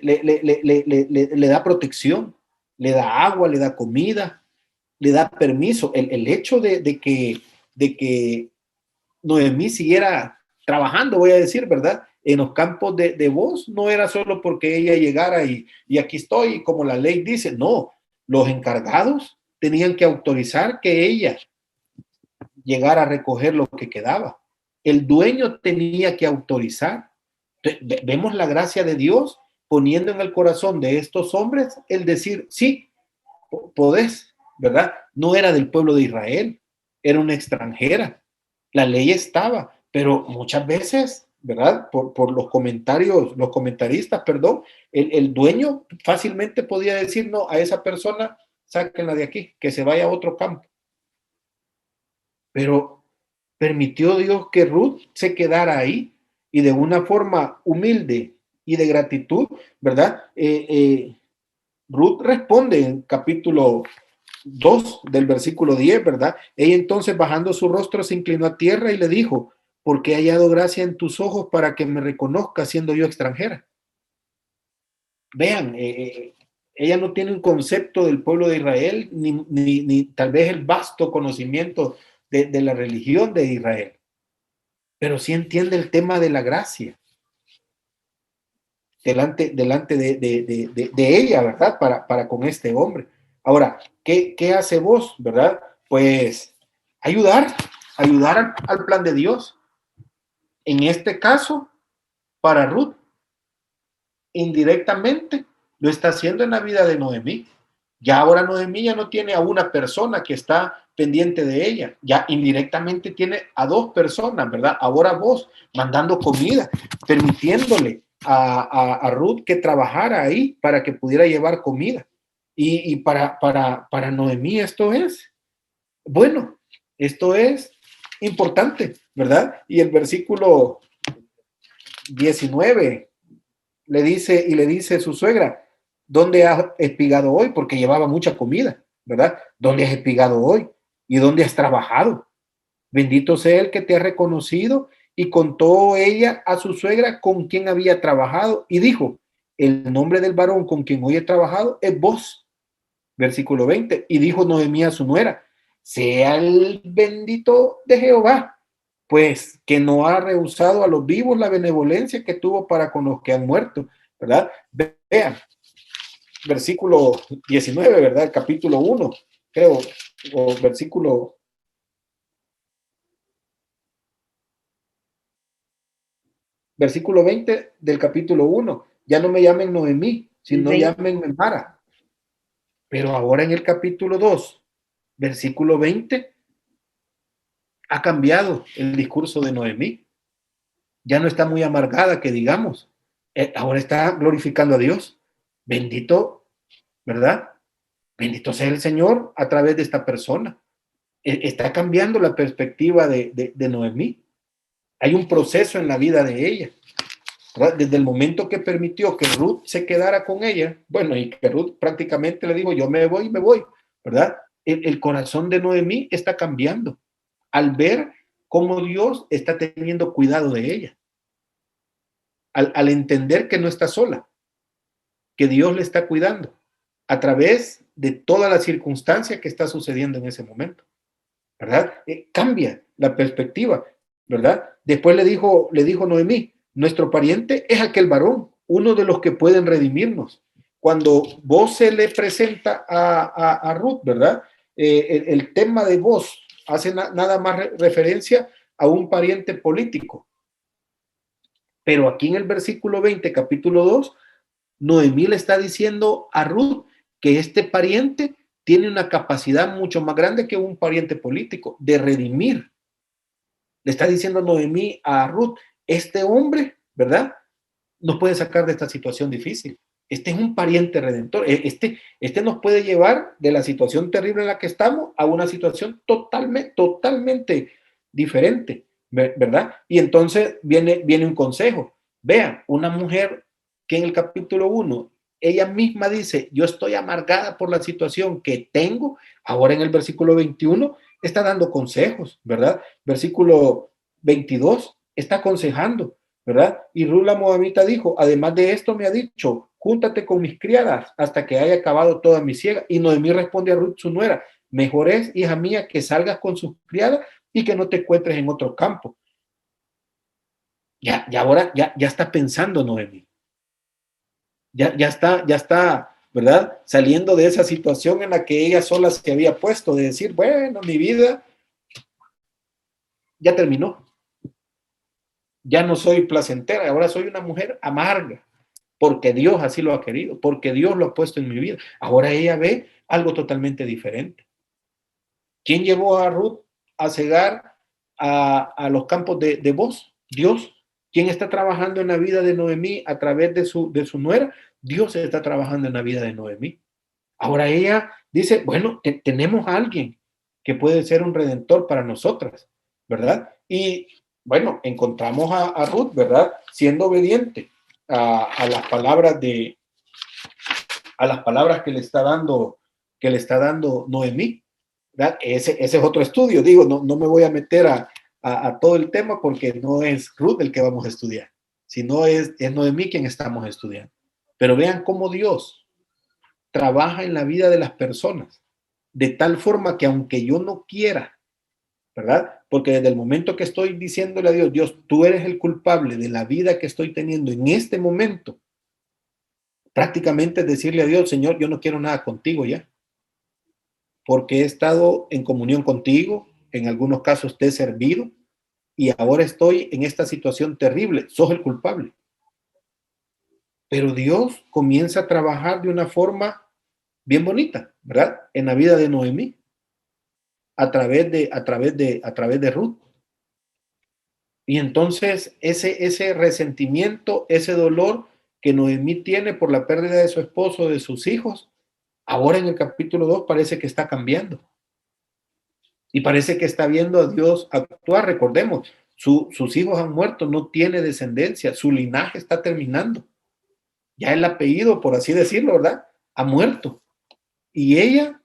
da protección, le da agua, le da comida, le da permiso. El hecho de que Noemí siguiera trabajando, voy a decir, ¿verdad? En los campos de Vos, no era solo porque ella llegara y aquí estoy, como la ley dice, no, los encargados tenían que autorizar que ella llegara a recoger lo que quedaba. El dueño tenía que autorizar. Vemos la gracia de Dios poniendo en el corazón de estos hombres el decir, sí, podés, ¿verdad? No era del pueblo de Israel, era una extranjera. La ley estaba, pero muchas veces, ¿verdad? Por los comentaristas, perdón, el dueño fácilmente podía decir, no, a esa persona sáquenla de aquí, que se vaya a otro campo. Pero permitió Dios que Ruth se quedara ahí y de una forma humilde y de gratitud, ¿verdad? Ruth responde en capítulo 2 del versículo 10, ¿verdad? Ella entonces bajando su rostro se inclinó a tierra y le dijo, porque he hallado gracia en tus ojos para que me reconozca siendo yo extranjera. Vean, ella no tiene un concepto del pueblo de Israel, ni tal vez el vasto conocimiento de la religión de Israel, pero sí entiende el tema de la gracia delante de ella, ¿verdad? Para con este hombre. Ahora, ¿qué hace vos, verdad? Pues ayudar al plan de Dios. En este caso, para Ruth, indirectamente, lo está haciendo en la vida de Noemí. Ya ahora Noemí ya no tiene a una persona que está pendiente de ella, ya indirectamente tiene a dos personas, ¿verdad? Ahora vos mandando comida, permitiéndole a Ruth que trabajara ahí para que pudiera llevar comida. Y para Noemí esto es, bueno, esto es importante, ¿verdad? Y el versículo 19 le dice su suegra, ¿dónde has espigado hoy? Porque llevaba mucha comida, ¿verdad? ¿Dónde has espigado hoy? ¿Y dónde has trabajado? Bendito sea el que te ha reconocido. Y contó ella a su suegra con quien había trabajado y dijo, el nombre del varón con quien hoy he trabajado es vos. Versículo 20. Y dijo Noemí a su nuera, sea el bendito de Jehová, pues que no ha rehusado a los vivos la benevolencia que tuvo para con los que han muerto, ¿verdad? Vean, versículo 19, ¿verdad? Capítulo 1, creo, o versículo 20 del capítulo 1. Ya no me llamen Noemí, sino llámenme Mara. Pero ahora en el capítulo 2, versículo 20, ha cambiado el discurso de Noemí. Ya no está muy amargada, que digamos. Ahora está glorificando a Dios. Bendito, ¿verdad? Bendito sea el Señor a través de esta persona. Está cambiando la perspectiva de Noemí. Hay un proceso en la vida de ella, ¿verdad? Desde el momento que permitió que Ruth se quedara con ella, bueno, y que Ruth prácticamente le dijo, yo me voy, ¿verdad? El corazón de Noemí está cambiando al ver cómo Dios está teniendo cuidado de ella, al entender que no está sola, que Dios le está cuidando a través de toda la circunstancia que está sucediendo en ese momento, ¿verdad? Cambia la perspectiva, ¿verdad? Después le dijo Noemí, nuestro pariente es aquel varón, uno de los que pueden redimirnos. Cuando vos se le presenta a Ruth, ¿verdad? El tema de vos hace nada más referencia a un pariente político. Pero aquí en el versículo 20, capítulo 2, Noemí le está diciendo a Ruth que este pariente tiene una capacidad mucho más grande que un pariente político de redimir Le está diciendo Noemí a Ruth, este hombre, ¿verdad?, nos puede sacar de esta situación difícil. Este es un pariente redentor. Este nos puede llevar de la situación terrible en la que estamos a una situación totalmente diferente, ¿verdad? Y entonces viene un consejo. Vean, una mujer que en el capítulo 1, ella misma dice, yo estoy amargada por la situación que tengo, ahora en el versículo 21 está dando consejos, ¿verdad? Versículo 22 está aconsejando, ¿verdad? Y Ruth la moabita dijo, además de esto me ha dicho, júntate con mis criadas hasta que haya acabado toda mi siega. Y Noemí responde a Ruth su nuera, mejor es, hija mía, que salgas con sus criadas y que no te encuentres en otro campo. Ya está pensando Noemí. Ya está, ¿verdad? Saliendo de esa situación en la que ella sola se había puesto, de decir, bueno, mi vida ya terminó. Ya no soy placentera, ahora soy una mujer amarga, porque Dios así lo ha querido, porque Dios lo ha puesto en mi vida. Ahora ella ve algo totalmente diferente. ¿Quién llevó a Ruth a cegar a los campos de Booz? Dios. ¿Quién está trabajando en la vida de Noemí a través de su nuera? Dios está trabajando en la vida de Noemí. Ahora ella dice, bueno, tenemos a alguien que puede ser un redentor para nosotras, ¿verdad? Y bueno, encontramos a Ruth, ¿verdad?, siendo obediente a las palabras que le está dando Noemí, ¿verdad? Ese es otro estudio, digo, no me voy a meter a todo el tema porque no es Ruth el que vamos a estudiar, sino es Noemí quien estamos estudiando. Pero vean cómo Dios trabaja en la vida de las personas, de tal forma que aunque yo no quiera, ¿verdad? Porque desde el momento que estoy diciéndole a Dios, Dios, tú eres el culpable de la vida que estoy teniendo en este momento, prácticamente es decirle a Dios, Señor, yo no quiero nada contigo ya, porque he estado en comunión contigo, en algunos casos te he servido, y ahora estoy en esta situación terrible, sos el culpable. Pero Dios comienza a trabajar de una forma bien bonita, ¿verdad?, en la vida de Noemí, a través de Ruth. Y entonces ese resentimiento, ese dolor que Noemí tiene por la pérdida de su esposo, de sus hijos, ahora en el capítulo 2 parece que está cambiando. Y parece que está viendo a Dios actuar. Recordemos, sus hijos han muerto, no tiene descendencia, su linaje está terminando. Ya el apellido, por así decirlo, ¿verdad?, ha muerto. Y ella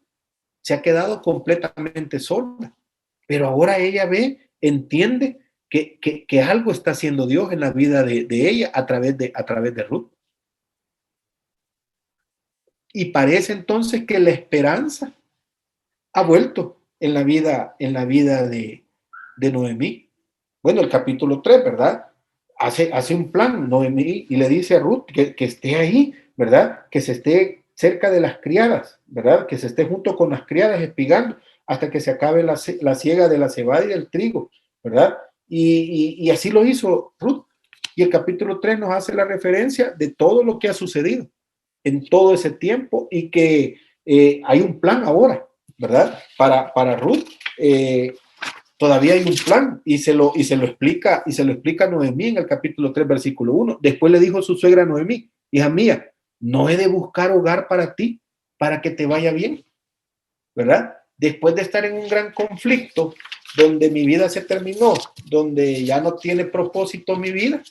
se ha quedado completamente sola. Pero ahora ella entiende que algo está haciendo Dios en la vida de ella a través de Ruth. Y parece entonces que la esperanza ha vuelto en la vida de Noemí. Bueno, el capítulo 3, ¿verdad? Hace un plan Noemí y le dice a Ruth que esté ahí, ¿verdad? Que se esté cerca de las criadas, ¿verdad? Que se esté junto con las criadas espigando hasta que se acabe la siega de la cebada y del trigo, ¿verdad? Y así lo hizo Ruth. Y el capítulo 3 nos hace la referencia de todo lo que ha sucedido en todo ese tiempo y que hay un plan ahora, ¿verdad? Para Ruth, todavía hay un plan y se lo explica Noemí en el capítulo 3, versículo 1. Después le dijo su suegra Noemí, hija mía, no he de buscar hogar para ti, para que te vaya bien, ¿verdad? Después de estar en un gran conflicto, donde mi vida se terminó, donde ya no tiene propósito mi vida,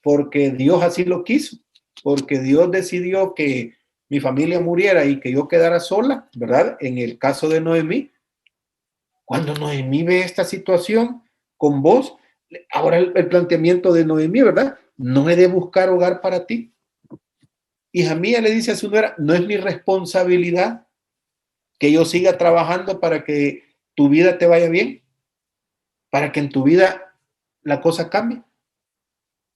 porque Dios así lo quiso, porque Dios decidió que mi familia muriera y que yo quedara sola, ¿verdad? En el caso de Noemí, cuando Noemí ve esta situación con vos, ahora el planteamiento de Noemí, ¿verdad? No he de buscar hogar para ti. Hija mía, le dice a su nuera, no es mi responsabilidad que yo siga trabajando para que tu vida te vaya bien, para que en tu vida la cosa cambie.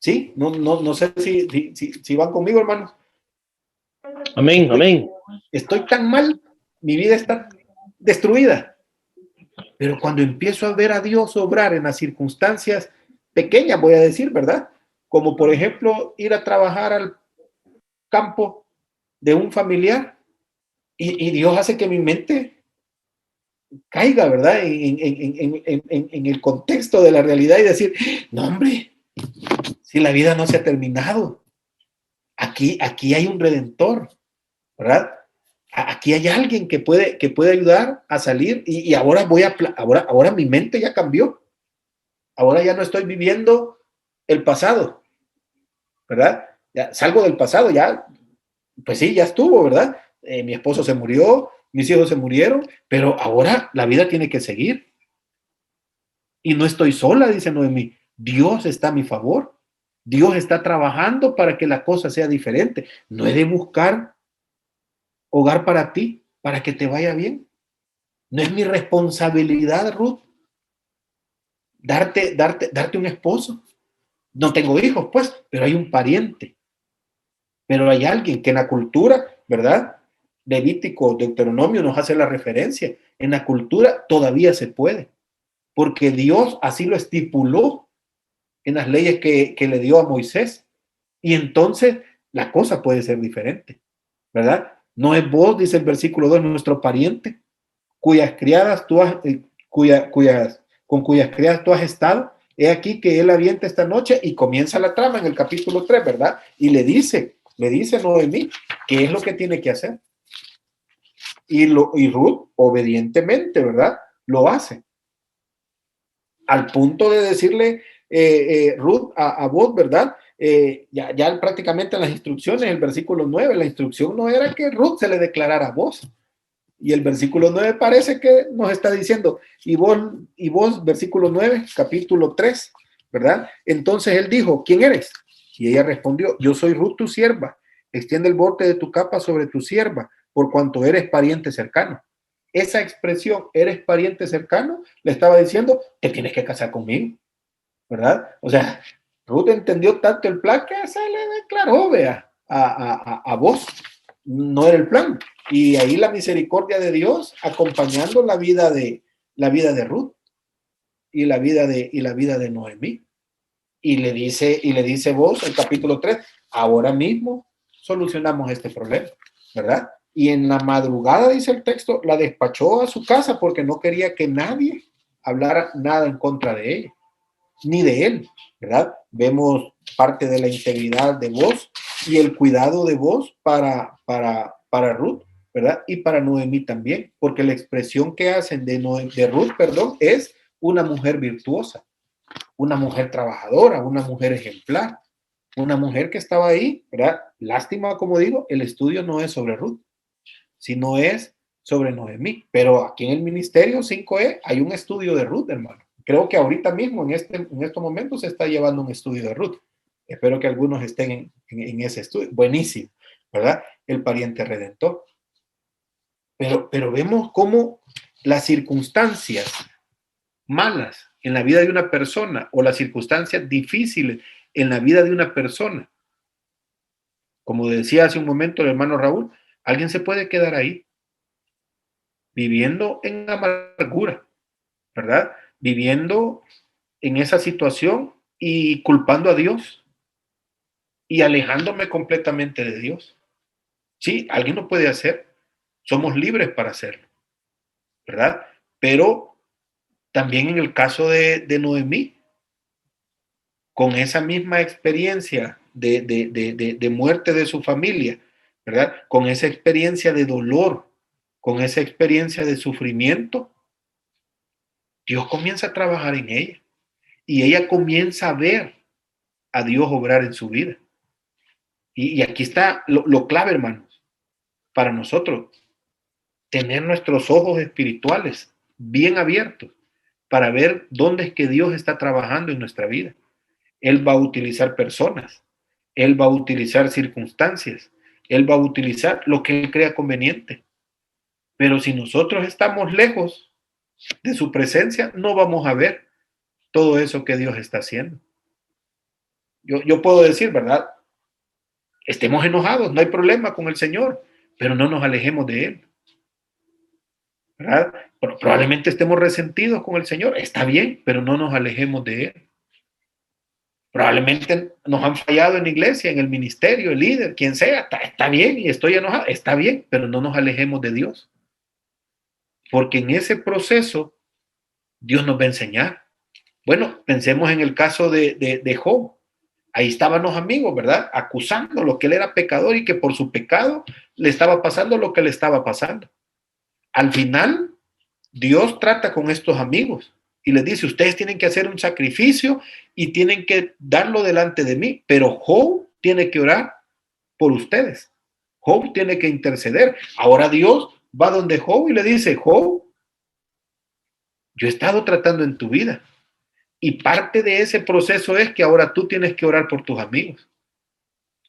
¿Sí? No sé si van conmigo, hermanos. Amén. Estoy tan mal, mi vida está destruida. Pero cuando empiezo a ver a Dios obrar en las circunstancias pequeñas, voy a decir, ¿verdad? Como por ejemplo ir a trabajar al campo de un familiar y Dios hace que mi mente caiga, ¿verdad? En el contexto de la realidad y decir, no, hombre, si la vida no se ha terminado, aquí hay un redentor, ¿verdad? Aquí hay alguien que puede ayudar a salir y ahora ahora mi mente ya cambió. Ahora ya no estoy viviendo el pasado, ¿verdad? Ya salgo del pasado, ya, pues sí, ya estuvo, ¿verdad? Mi esposo se murió, mis hijos se murieron, pero ahora la vida tiene que seguir. Y no estoy sola, dice Noemí. Dios está a mi favor. Dios está trabajando para que la cosa sea diferente. No he de buscar hogar para ti, para que te vaya bien. No es mi responsabilidad, Ruth, darte un esposo. No tengo hijos, pues, pero hay un pariente. Pero hay alguien que en la cultura, ¿verdad? Levítico, Deuteronomio nos hace la referencia. En la cultura todavía se puede, porque Dios así lo estipuló en las leyes que le dio a Moisés. Y entonces la cosa puede ser diferente, ¿verdad? No es vos, dice el versículo 2, nuestro pariente, cuyas criadas tú has, con cuyas criadas tú has estado. He aquí que él avienta esta noche y comienza la trama en el capítulo 3, ¿verdad? Y le dice Noemí, ¿qué es lo que tiene que hacer? Y Ruth, obedientemente, ¿verdad? Lo hace. Al punto de decirle, Ruth, a vos, ¿verdad? Ya prácticamente en las instrucciones, el versículo 9, la instrucción no era que Ruth se le declarara a vos. Y el versículo 9 parece que nos está diciendo, y vos, versículo 9, capítulo 3, ¿verdad? Entonces él dijo, ¿quién eres? Y ella respondió, yo soy Ruth, tu sierva. Extiende el borde de tu capa sobre tu sierva, por cuanto eres pariente cercano. Esa expresión, eres pariente cercano, le estaba diciendo, te tienes que casar conmigo, ¿verdad? O sea, Ruth entendió tanto el plan que se le declaró, vea, a vos. No era el plan. Y ahí la misericordia de Dios acompañando la vida de Ruth y la vida de Noemí. Y le dice vos, el capítulo 3, ahora mismo solucionamos este problema, ¿verdad? Y en la madrugada, dice el texto, la despachó a su casa porque no quería que nadie hablara nada en contra de ella, ni de él, ¿verdad? Vemos parte de la integridad de vos y el cuidado de vos para Ruth, ¿verdad? Y para Noemí también, porque la expresión que hacen de Ruth, es una mujer virtuosa, una mujer trabajadora, una mujer ejemplar, una mujer que estaba ahí, ¿verdad? Lástima, como digo, el estudio no es sobre Ruth, sino es sobre Noemí, pero aquí en el Ministerio 5E hay un estudio de Ruth, hermano. Creo que ahorita mismo, en estos momentos, se está llevando un estudio de Ruth. Espero que algunos estén en ese estudio. Buenísimo, ¿verdad? El pariente redentor. Pero vemos cómo las circunstancias malas en la vida de una persona o las circunstancias difíciles en la vida de una persona, como decía hace un momento el hermano Raúl, alguien se puede quedar ahí viviendo en amargura, ¿verdad? Viviendo en esa situación y culpando a Dios y alejándome completamente de Dios. Sí, alguien lo puede hacer. Somos libres para hacerlo, ¿verdad? Pero también en el caso de Noemí, con esa misma experiencia de muerte de su familia, ¿verdad? Con esa experiencia de dolor, con esa experiencia de sufrimiento, Dios comienza a trabajar en ella y ella comienza a ver a Dios obrar en su vida. Y aquí está lo clave, hermanos, para nosotros, tener nuestros ojos espirituales bien abiertos para ver dónde es que Dios está trabajando en nuestra vida. Él va a utilizar personas, Él va a utilizar circunstancias, Él va a utilizar lo que Él crea conveniente. Pero si nosotros estamos lejos de su presencia, no vamos a ver todo eso que Dios está haciendo. Yo puedo decir, ¿verdad? Estemos enojados, no hay problema con el Señor, pero no nos alejemos de Él, ¿verdad? Probablemente estemos resentidos con el Señor, está bien, pero no nos alejemos de Él. Probablemente nos han fallado en la iglesia, en el ministerio, el líder, quien sea, está bien y estoy enojado, está bien, pero no nos alejemos de Dios. porque en ese proceso Dios nos va a enseñar. Bueno, pensemos en el caso de Job. Ahí estaban los amigos, ¿verdad? Acusándolo que él era pecador y que por su pecado le estaba pasando lo que le estaba pasando. Al final, Dios trata con estos amigos y les dice, ustedes tienen que hacer un sacrificio y tienen que darlo delante de mí, pero Job tiene que orar por ustedes. Job tiene que interceder. Ahora Dios va donde Job y le dice, Job, yo he estado tratando en tu vida. Y parte de ese proceso es que ahora tú tienes que orar por tus amigos.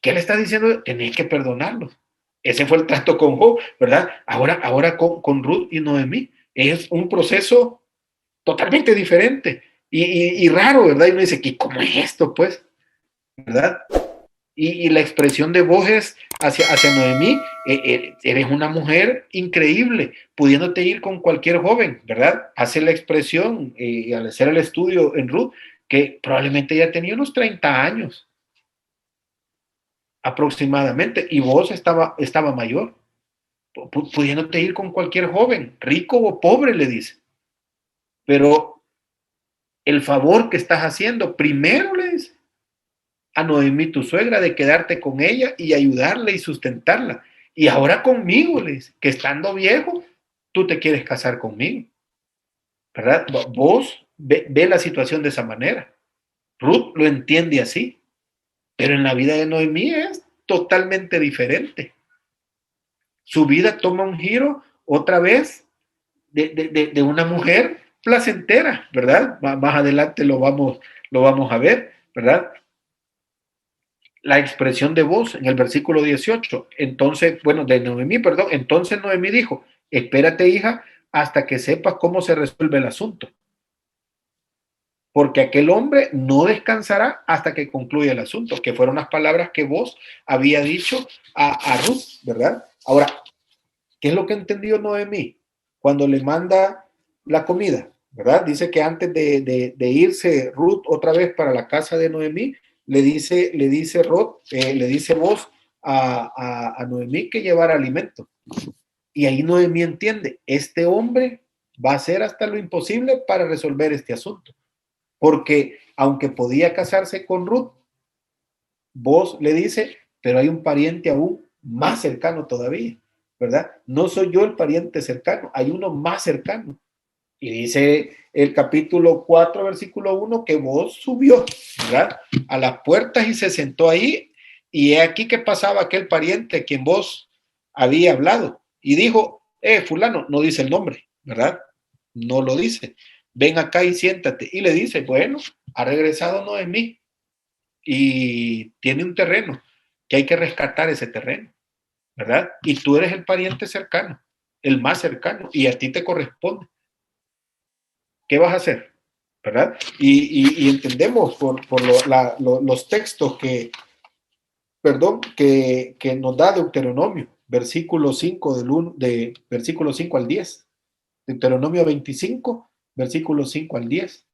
¿Qué le está diciendo? Tenés que perdonarlos. Ese fue el trato con Job, ¿verdad? Ahora con Ruth y Noemí. Es un proceso totalmente diferente y raro, ¿verdad? Y uno dice, ¿cómo es esto, pues? ¿Verdad? Y la expresión de Boaz hacia Noemí, eres una mujer increíble, pudiéndote ir con cualquier joven, ¿verdad? Hace la expresión, al hacer el estudio en Ruth, que probablemente ya tenía unos 30 años aproximadamente, y vos estaba mayor, pudiéndote ir con cualquier joven, rico o pobre, le dice. Pero el favor que estás haciendo, primero le dice a Noemí, tu suegra, de quedarte con ella y ayudarla y sustentarla. Y ahora conmigo, le dice, que estando viejo, tú te quieres casar conmigo. ¿Verdad? Vos ve la situación de esa manera. Ruth lo entiende así. Pero en la vida de Noemí es totalmente diferente. Su vida toma un giro otra vez de una mujer placentera, ¿verdad? Más adelante lo vamos a ver, ¿verdad? La expresión de voz en el versículo 18. Entonces, bueno, de Noemí, perdón. Entonces Noemí dijo, espérate, hija, hasta que sepas cómo se resuelve el asunto. Porque aquel hombre no descansará hasta que concluya el asunto, que fueron las palabras que vos había dicho a Ruth, ¿verdad? Ahora, ¿qué es lo que entendió Noemí cuando le manda la comida? ¿Verdad? Dice que antes de irse Ruth otra vez para la casa de Noemí, le dice vos a Noemí que llevara alimento. Y ahí Noemí entiende, este hombre va a hacer hasta lo imposible para resolver este asunto. Porque aunque podía casarse con Ruth, vos le dice, pero hay un pariente aún más cercano todavía, ¿verdad? No soy yo el pariente cercano, hay uno más cercano. Y dice el capítulo 4, versículo 1, que vos subió, ¿verdad? A las puertas y se sentó ahí. Y he aquí que pasaba aquel pariente a quien vos había hablado. Y dijo, fulano, no dice el nombre, ¿verdad? No lo dice. Ven acá y siéntate. Y le dice, bueno, ha regresado Noemí y tiene un terreno que hay que rescatar ese terreno, ¿verdad? Y tú eres el pariente cercano, el más cercano, y a ti te corresponde. ¿Qué vas a hacer? ¿Verdad? Y entendemos por los textos que nos da Deuteronomio, versículo 5 versículo 5 al 10. Deuteronomio 25, versículo 5 al 10.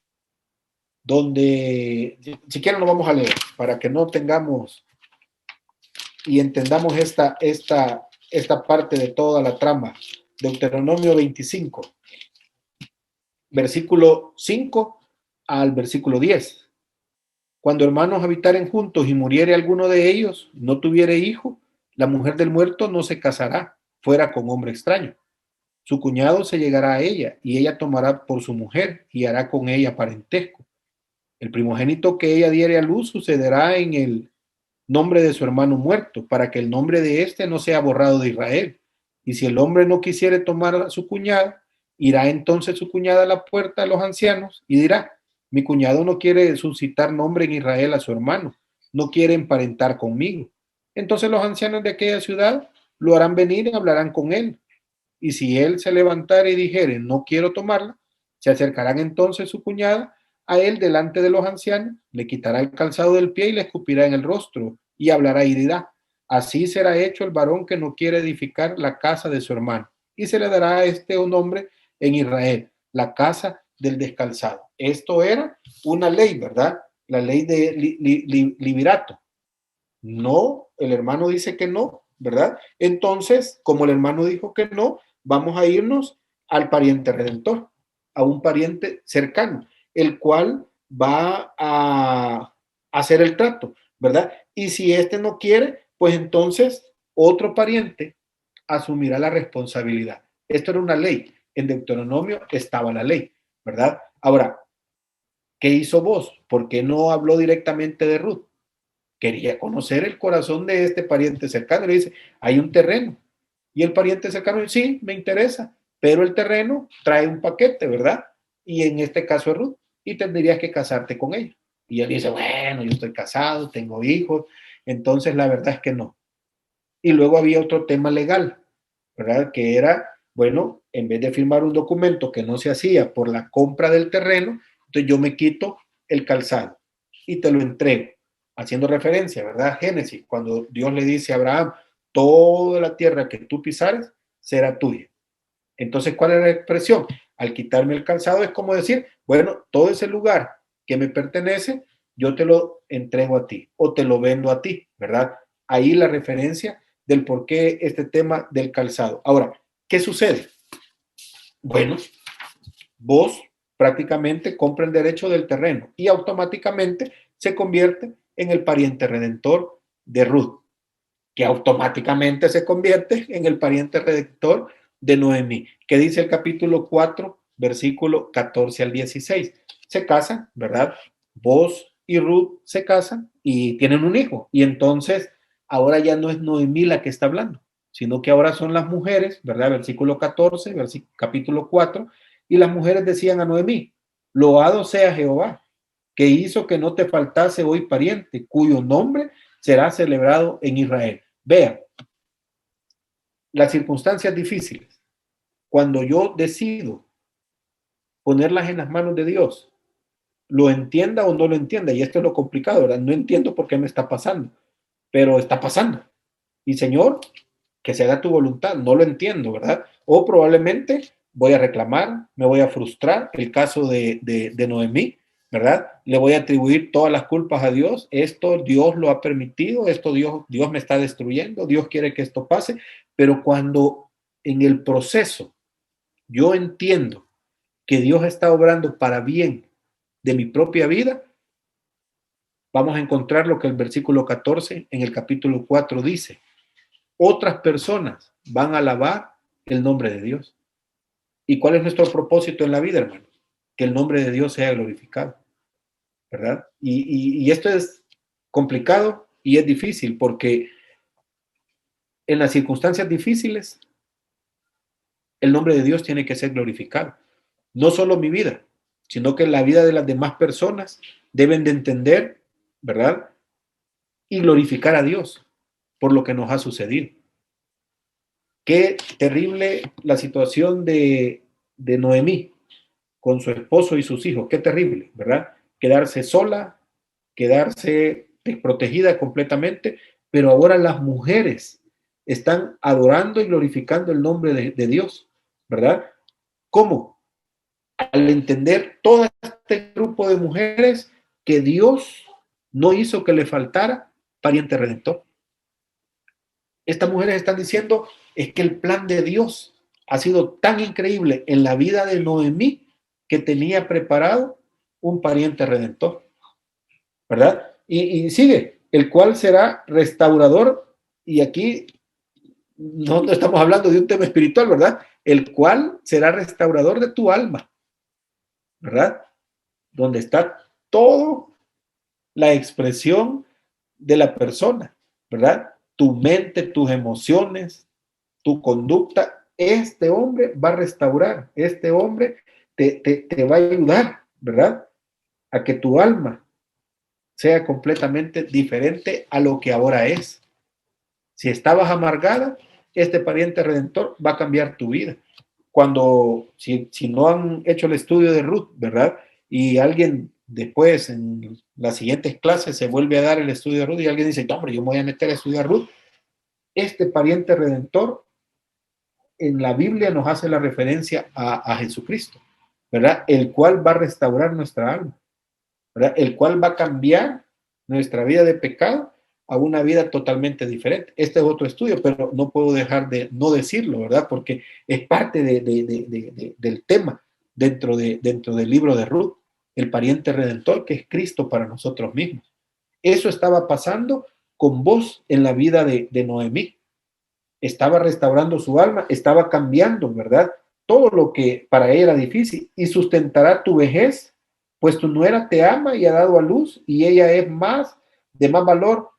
Donde, si quieren lo vamos a leer, para que no tengamos y entendamos esta parte de toda la trama. Deuteronomio 25. Versículo 5 al versículo 10. Cuando hermanos habitaren juntos y muriere alguno de ellos, no tuviere hijo, la mujer del muerto no se casará fuera con hombre extraño. Su cuñado se llegará a ella y ella tomará por su mujer y hará con ella parentesco. El primogénito que ella diere a luz sucederá en el nombre de su hermano muerto, para que el nombre de éste no sea borrado de Israel. Y si el hombre no quisiere tomar a su cuñada, irá entonces su cuñada a la puerta de los ancianos y dirá, mi cuñado no quiere suscitar nombre en Israel a su hermano, no quiere emparentar conmigo. Entonces los ancianos de aquella ciudad lo harán venir y hablarán con él. Y si él se levantare y dijere, no quiero tomarla, se acercarán entonces su cuñada a él delante de los ancianos, le quitará el calzado del pie y le escupirá en el rostro y hablará y dirá, así será hecho el varón que no quiere edificar la casa de su hermano. Y se le dará a este un nombre en Israel, la casa del descalzado. Esto era una ley, ¿verdad? La ley de liberato. No, el hermano dice que no, ¿verdad? Entonces, como el hermano dijo que no, vamos a irnos al pariente redentor, a un pariente cercano, el cual va a hacer el trato, ¿verdad? Y si este no quiere, pues entonces otro pariente asumirá la responsabilidad. Esto era una ley. En Deuteronomio estaba la ley, ¿verdad? Ahora, ¿qué hizo Booz? ¿Por qué no habló directamente de Ruth? Quería conocer el corazón de este pariente cercano. Le dice, hay un terreno. Y el pariente cercano dice, sí, me interesa, pero el terreno trae un paquete, ¿verdad? Y en este caso es Ruth, y tendrías que casarte con ella. Y él dice, bueno, yo estoy casado, tengo hijos, entonces la verdad es que no. Y luego había otro tema legal, ¿verdad? Que era, bueno, en vez de firmar un documento que no se hacía por la compra del terreno, entonces yo me quito el calzado y te lo entrego, haciendo referencia, ¿verdad? Génesis, cuando Dios le dice a Abraham, toda la tierra que tú pisares será tuya. Entonces, ¿cuál es la expresión? Al quitarme el calzado es como decir, bueno, todo ese lugar que me pertenece, yo te lo entrego a ti o te lo vendo a ti, ¿verdad? Ahí la referencia del por qué este tema del calzado. Ahora, ¿qué sucede? Bueno, vos prácticamente compra el derecho del terreno y automáticamente se convierte en el pariente redentor de Ruth, que automáticamente se convierte en el pariente redentor de Noemí, que dice el capítulo 4, versículo 14 al 16. Se casan, ¿verdad? Vos y Ruth se casan y tienen un hijo. Y entonces, ahora ya no es Noemí la que está hablando, sino que ahora son las mujeres, ¿verdad? Versículo 14, capítulo 4. Y las mujeres decían a Noemí, loado sea Jehová, que hizo que no te faltase hoy pariente, cuyo nombre será celebrado en Israel. Vean, las circunstancias difíciles, cuando yo decido ponerlas en las manos de Dios, lo entienda o no lo entienda, y esto es lo complicado, ¿verdad? No entiendo por qué me está pasando, pero está pasando. Y Señor, que se haga tu voluntad, no lo entiendo, ¿verdad? O probablemente voy a reclamar, me voy a frustrar, el caso de Noemí, ¿verdad? Le voy a atribuir todas las culpas a Dios, esto Dios lo ha permitido, esto Dios me está destruyendo, Dios quiere que esto pase, pero cuando en el proceso yo entiendo que Dios está obrando para bien de mi propia vida, vamos a encontrar lo que el versículo 14 en el capítulo 4 dice. Otras personas van a alabar el nombre de Dios. ¿Y cuál es nuestro propósito en la vida, hermanos? Que el nombre de Dios sea glorificado, ¿verdad? Y esto es complicado y es difícil porque en las circunstancias difíciles el nombre de Dios tiene que ser glorificado. No solo mi vida, sino que la vida de las demás personas deben de entender, ¿verdad? Y glorificar a Dios por lo que nos ha sucedido. Qué terrible la situación de Noemí con su esposo y sus hijos. Qué terrible, ¿verdad? Quedarse sola, quedarse desprotegida completamente, pero ahora las mujeres están adorando y glorificando el nombre de Dios, ¿verdad? ¿Cómo? Al entender todo este grupo de mujeres que Dios no hizo que le faltara pariente redentor. Estas mujeres están diciendo es que el plan de Dios ha sido tan increíble en la vida de Noemí que tenía preparado un pariente redentor, ¿verdad? Y sigue, el cual será restaurador, y aquí no estamos hablando de un tema espiritual, ¿verdad? El cual será restaurador de tu alma, ¿verdad? Donde está toda la expresión de la persona, ¿verdad? Tu mente, tus emociones, tu conducta, este hombre va a restaurar, este hombre te va a ayudar, ¿verdad? A que tu alma sea completamente diferente a lo que ahora es. Si estabas amargada, este pariente redentor va a cambiar tu vida. Cuando, si no han hecho el estudio de Ruth, ¿verdad? Y alguien después en las siguientes clases se vuelve a dar el estudio de Ruth y alguien dice, no, hombre, yo me voy a meter a estudiar Ruth. Este pariente redentor en la Biblia nos hace la referencia a Jesucristo, ¿verdad? El cual va a restaurar nuestra alma, ¿verdad? El cual va a cambiar nuestra vida de pecado a una vida totalmente diferente. Este es otro estudio, pero no puedo dejar de no decirlo, ¿verdad? Porque es parte del tema dentro del libro de Ruth, el pariente redentor que es Cristo para nosotros mismos. Eso estaba pasando con vos en la vida de Noemí. Estaba restaurando su alma, estaba cambiando, ¿verdad? Todo lo que para ella era difícil. Y sustentará tu vejez, pues tu nuera te ama y ha dado a luz, y ella es de más valor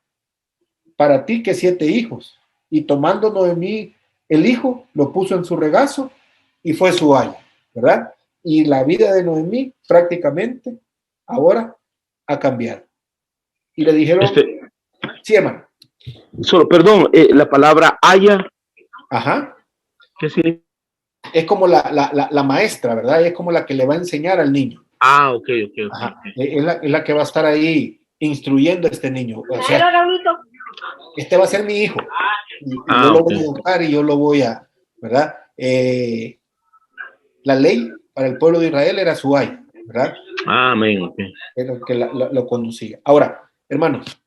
para ti que 7 hijos. Y tomando Noemí el hijo, lo puso en su regazo y fue su ayo, ¿verdad? Y la vida de Noemí prácticamente ahora ha cambiado. Y le dijeron, sí, hermano. Solo, perdón, la palabra haya, Ajá. ¿qué significa? Es como la maestra, ¿verdad? Es como la que le va a enseñar al niño. Ah, ok. Ajá. Es la que va a estar ahí instruyendo a este niño. O sea, este va a ser mi hijo. Y yo lo voy a educar y yo lo voy a, ¿verdad? La ley para el pueblo de Israel era su ay, ¿verdad? Amén. Okay. Es lo que lo conducía. Ahora, hermanos,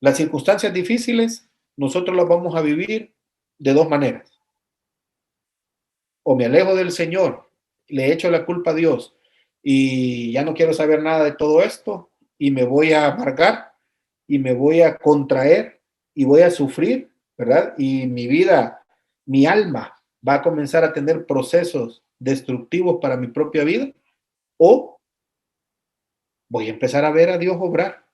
las circunstancias difíciles nosotros las vamos a vivir de 2 maneras. O me alejo del Señor, le echo la culpa a Dios y ya no quiero saber nada de todo esto y me voy a amargar y me voy a contraer y voy a sufrir, ¿verdad? Y mi vida, mi alma va a comenzar a tener procesos destructivos para mi propia vida, o voy a empezar a ver a Dios obrar,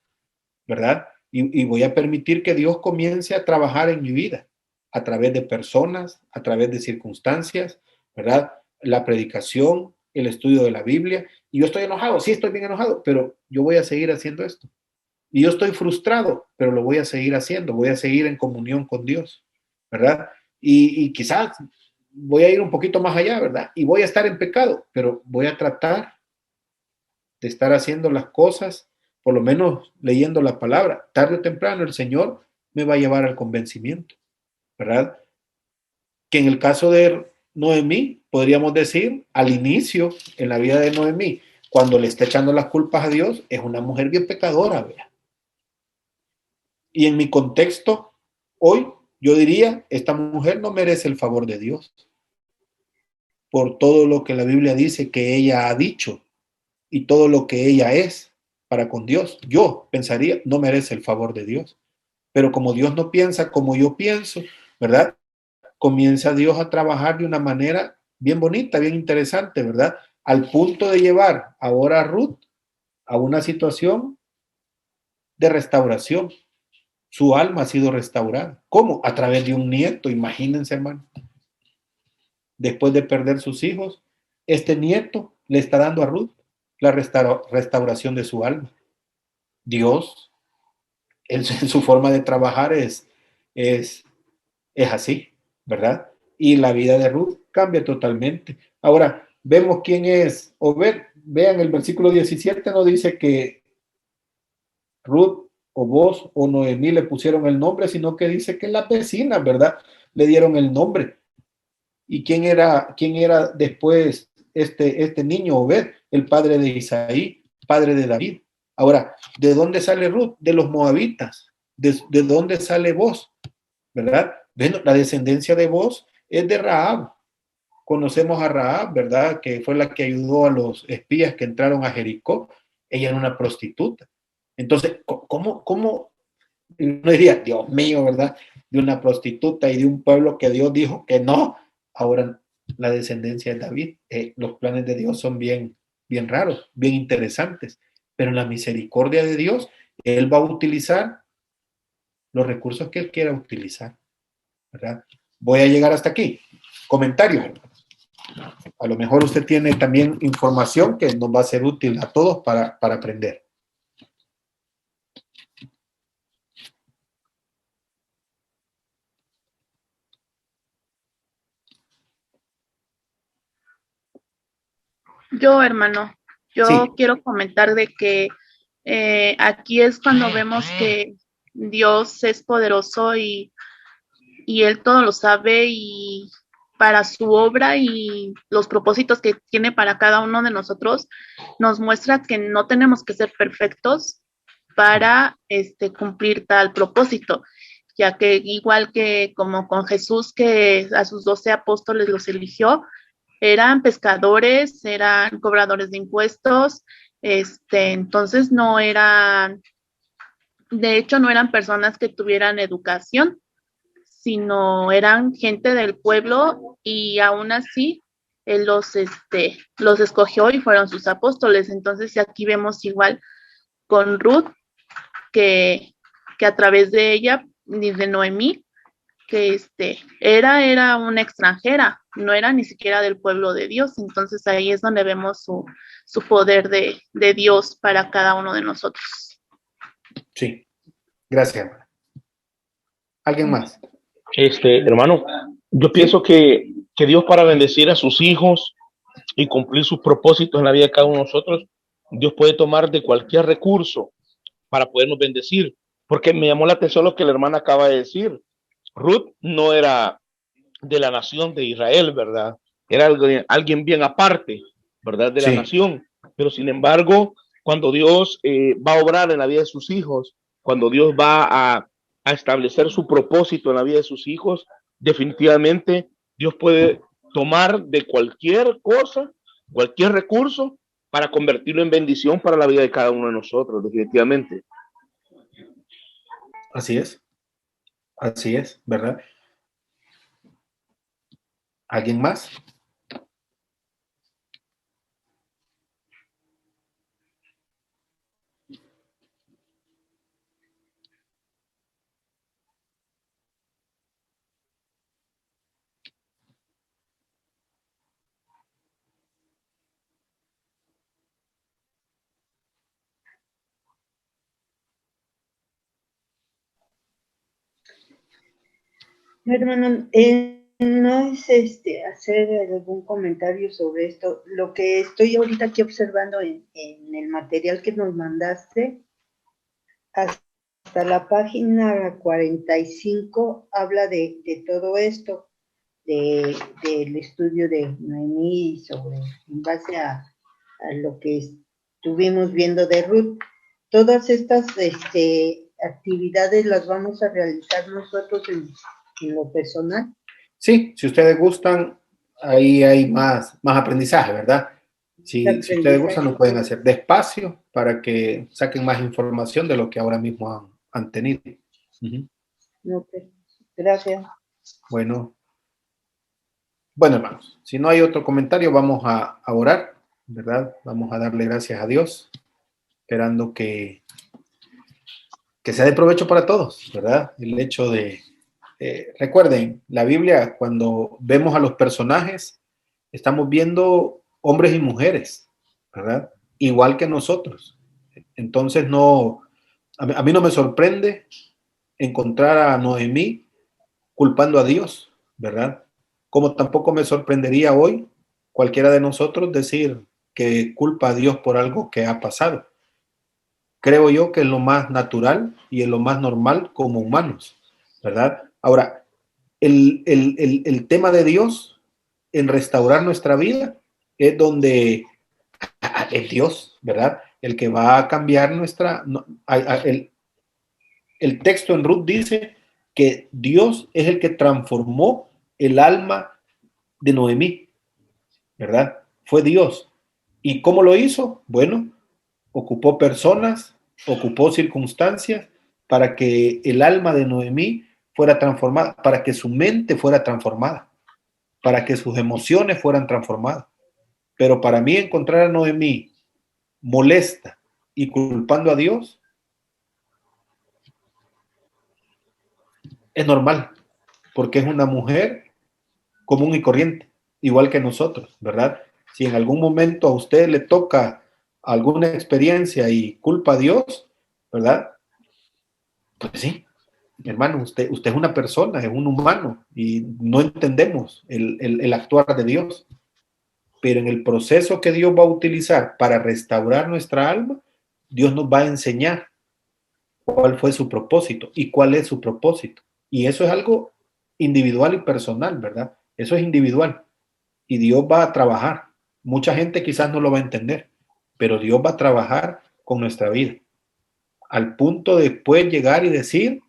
¿verdad? Y voy a permitir que Dios comience a trabajar en mi vida a través de personas, a través de circunstancias, ¿verdad? La predicación, el estudio de la Biblia. Y yo estoy enojado, sí estoy bien enojado, pero yo voy a seguir haciendo esto. Y yo estoy frustrado, pero lo voy a seguir haciendo, voy a seguir en comunión con Dios, ¿verdad? Y quizás voy a ir un poquito más allá, ¿verdad? Y voy a estar en pecado, pero voy a tratar de estar haciendo las cosas, por lo menos leyendo la palabra. Tarde o temprano el Señor me va a llevar al convencimiento, ¿verdad? Que en el caso de Noemí, podríamos decir, al inicio, en la vida de Noemí, cuando le está echando las culpas a Dios, es una mujer bien pecadora, ¿verdad? Y en mi contexto, hoy, yo diría, esta mujer no merece el favor de Dios por todo lo que la Biblia dice que ella ha dicho y todo lo que ella es para con Dios. Yo pensaría, no merece el favor de Dios. Pero como Dios no piensa como yo pienso, ¿verdad? Comienza Dios a trabajar de una manera bien bonita, bien interesante, ¿verdad? Al punto de llevar ahora a Ruth a una situación de restauración. Su alma ha sido restaurada. ¿Cómo? A través de un nieto, imagínense, hermano. Después de perder sus hijos, este nieto le está dando a Ruth la restauración de su alma. Dios, en su forma de trabajar es así, ¿verdad? Y la vida de Ruth cambia totalmente. Ahora, vemos quién es Obed. Vean, el versículo 17 no dice que Ruth o vos o Noemí le pusieron el nombre, sino que dice que las vecinas, ¿verdad? Le dieron el nombre. ¿Y quién era después este niño Obed? El padre de Isaí, padre de David. Ahora, ¿de dónde sale Ruth? De los moabitas. ¿De dónde sale vos? ¿Verdad? Bueno, la descendencia de vos es de Rahab. Conocemos a Rahab, ¿verdad? Que fue la que ayudó a los espías que entraron a Jericó. Ella era una prostituta. Entonces, ¿cómo? Uno diría, Dios mío, ¿verdad? De una prostituta y de un pueblo que Dios dijo que no. Ahora la descendencia de David. Los planes de Dios son bien raros, bien interesantes. Pero en la misericordia de Dios, Él va a utilizar los recursos que Él quiera utilizar, ¿verdad? Voy a llegar hasta aquí. Comentarios, hermanos. A lo mejor usted tiene también información que nos va a ser útil a todos para aprender. Yo, hermano, yo Sí. quiero comentar de que aquí es cuando vemos que Dios es poderoso y Él todo lo sabe y para su obra y los propósitos que tiene para cada uno de nosotros, nos muestra que no tenemos que ser perfectos, para cumplir tal propósito, ya que igual que como con Jesús, que a sus 12 apóstoles los eligió, eran pescadores, eran cobradores de impuestos, entonces no eran, de hecho no eran personas que tuvieran educación, sino eran gente del pueblo y aún así él los escogió y fueron sus apóstoles. Entonces aquí vemos igual con Ruth que a través de ella, de Noemí, que era una extranjera, no era ni siquiera del pueblo de Dios. Entonces ahí es donde vemos su poder de Dios para cada uno de nosotros. Sí, gracias, hermana. ¿Alguien más? Hermano, yo pienso que Dios, para bendecir a sus hijos y cumplir sus propósitos en la vida de cada uno de nosotros, Dios puede tomar de cualquier recurso para podernos bendecir, porque me llamó la atención lo que la hermana acaba de decir. Ruth no era de la nación de Israel, ¿verdad? Era alguien bien aparte, ¿verdad? De la nación, pero sin embargo, cuando Dios va a obrar en la vida de sus hijos, cuando Dios va a establecer su propósito en la vida de sus hijos, definitivamente Dios puede tomar de cualquier cosa, cualquier recurso, para convertirlo en bendición para la vida de cada uno de nosotros, definitivamente. Así es, ¿verdad? ¿Alguien más? Hermano, no es hacer algún comentario sobre esto. Lo que estoy ahorita aquí observando en el material que nos mandaste, hasta la página 45 habla de todo esto, del estudio de Noemí sobre, en base a lo que estuvimos viendo de Ruth. Todas estas actividades las vamos a realizar nosotros en lo personal. Sí, si ustedes gustan, ahí hay más aprendizaje, ¿verdad? Si ustedes gustan, lo pueden hacer despacio para que saquen más información de lo que ahora mismo han tenido. Okay. Gracias. Bueno, hermanos, si no hay otro comentario, vamos a orar, ¿verdad? Vamos a darle gracias a Dios, esperando que sea de provecho para todos, ¿verdad? El hecho de recuerden, la Biblia, cuando vemos a los personajes, estamos viendo hombres y mujeres, ¿verdad? Igual que nosotros. Entonces, a mí no me sorprende encontrar a Noemí culpando a Dios, ¿verdad? Como tampoco me sorprendería hoy cualquiera de nosotros decir que culpa a Dios por algo que ha pasado. Creo yo que es lo más natural y es lo más normal como humanos, ¿verdad? Ahora, el tema de Dios en restaurar nuestra vida es donde es Dios, ¿verdad? El que va a cambiar el texto en Ruth dice que Dios es el que transformó el alma de Noemí, ¿verdad? Fue Dios. ¿Y cómo lo hizo? Bueno, ocupó personas, ocupó circunstancias para que el alma de Noemí fuera transformada, para que su mente fuera transformada, para que sus emociones fueran transformadas. Pero para mí encontrar a Noemí molesta y culpando a Dios es normal, porque es una mujer común y corriente, igual que nosotros, ¿verdad? Si en algún momento a usted le toca alguna experiencia y culpa a Dios, ¿verdad? Pues sí, hermano, usted es una persona, es un humano y no entendemos el actuar de Dios. Pero en el proceso que Dios va a utilizar para restaurar nuestra alma, Dios nos va a enseñar cuál fue su propósito y cuál es su propósito. Y eso es algo individual y personal, ¿verdad? Eso es individual. Y Dios va a trabajar. Mucha gente quizás no lo va a entender, pero Dios va a trabajar con nuestra vida. al punto de después llegar y decir,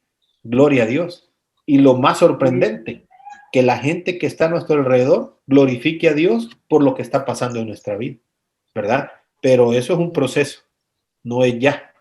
gloria a Dios. Y lo más sorprendente, que la gente que está a nuestro alrededor glorifique a Dios por lo que está pasando en nuestra vida, ¿verdad? Pero eso es un proceso, no es ya,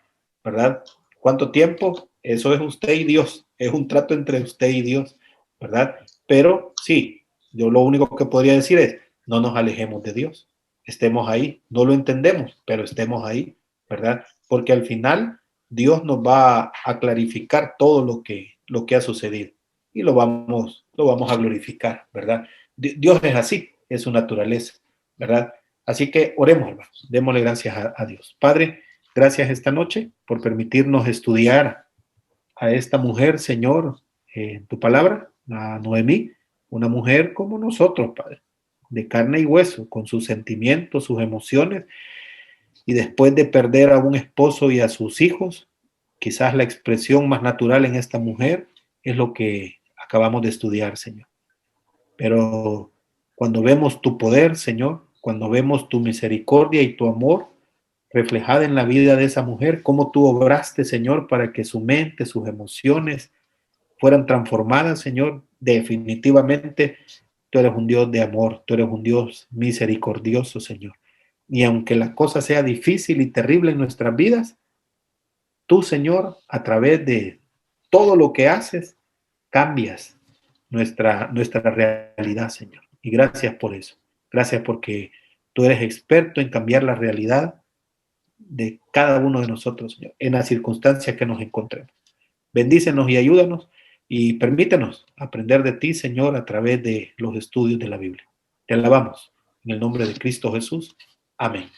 ¿verdad? ¿Cuánto tiempo? Eso es usted y Dios, es un trato entre usted y Dios, ¿verdad? Pero sí, yo lo único que podría decir es, no nos alejemos de Dios, estemos ahí, no lo entendemos, pero estemos ahí, ¿verdad? Porque al final Dios nos va a clarificar todo lo que ha sucedido y lo vamos a glorificar, ¿verdad? Dios es así, es su naturaleza, ¿verdad? Así que oremos, hermanos, démosle gracias a Dios. Padre, gracias esta noche por permitirnos estudiar a esta mujer, Señor, tu palabra, a Noemí, una mujer como nosotros, Padre, de carne y hueso, con sus sentimientos, sus emociones, y después de perder a un esposo y a sus hijos, quizás la expresión más natural en esta mujer es lo que acabamos de estudiar, Señor. Pero cuando vemos tu poder, Señor, cuando vemos tu misericordia y tu amor reflejada en la vida de esa mujer, cómo tú obraste, Señor, para que su mente, sus emociones fueran transformadas, Señor, definitivamente tú eres un Dios de amor, tú eres un Dios misericordioso, Señor. Y aunque la cosa sea difícil y terrible en nuestras vidas, tú, Señor, a través de todo lo que haces, cambias nuestra realidad, Señor. Y gracias por eso. Gracias porque tú eres experto en cambiar la realidad de cada uno de nosotros, Señor, en las circunstancias que nos encontremos. Bendícenos y ayúdanos y permítenos aprender de ti, Señor, a través de los estudios de la Biblia. Te alabamos en el nombre de Cristo Jesús. Amén.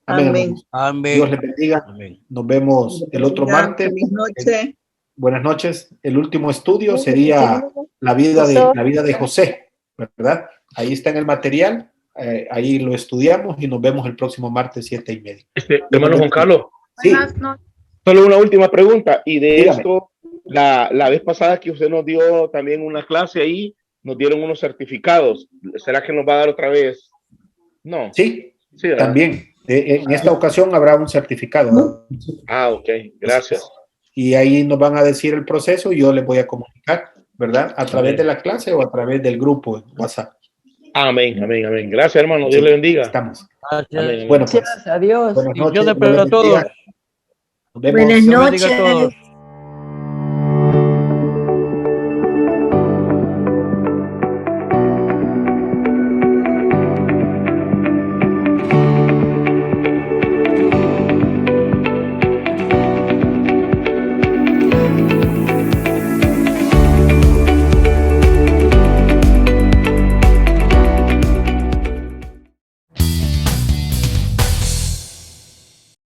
Amén. Amén. Amén. Dios les bendiga. Amén. Nos vemos el otro martes. Feliz noche. Buenas noches. El último estudio sería la vida de José, ¿verdad? Ahí está en el material. Ahí lo estudiamos y nos vemos el próximo martes 7:30. Hermano Juan Carlos, Sí, Buenas noches. solo una última pregunta. Y de Dígame. esto, la vez pasada que usted nos dio también una clase ahí, nos dieron unos certificados. ¿Será que nos va a dar otra vez? No. sí, Sí, ¿verdad? también. En esta ocasión habrá un certificado, ¿no? Ah, ok. Gracias. Y ahí nos van a decir el proceso y yo les voy a comunicar, ¿verdad? A través Amén. de la clase o a través del grupo en WhatsApp. Amén, amén, amén. Gracias, hermano. Dios Sí, le bendiga. Estamos. Gracias. Amén. Bueno, pues. Gracias a Dios. Buenas Y Dios noches. les bendiga a Dios les bendiga. todos. Nos vemos. Buenas Dios bendiga a noches. todos.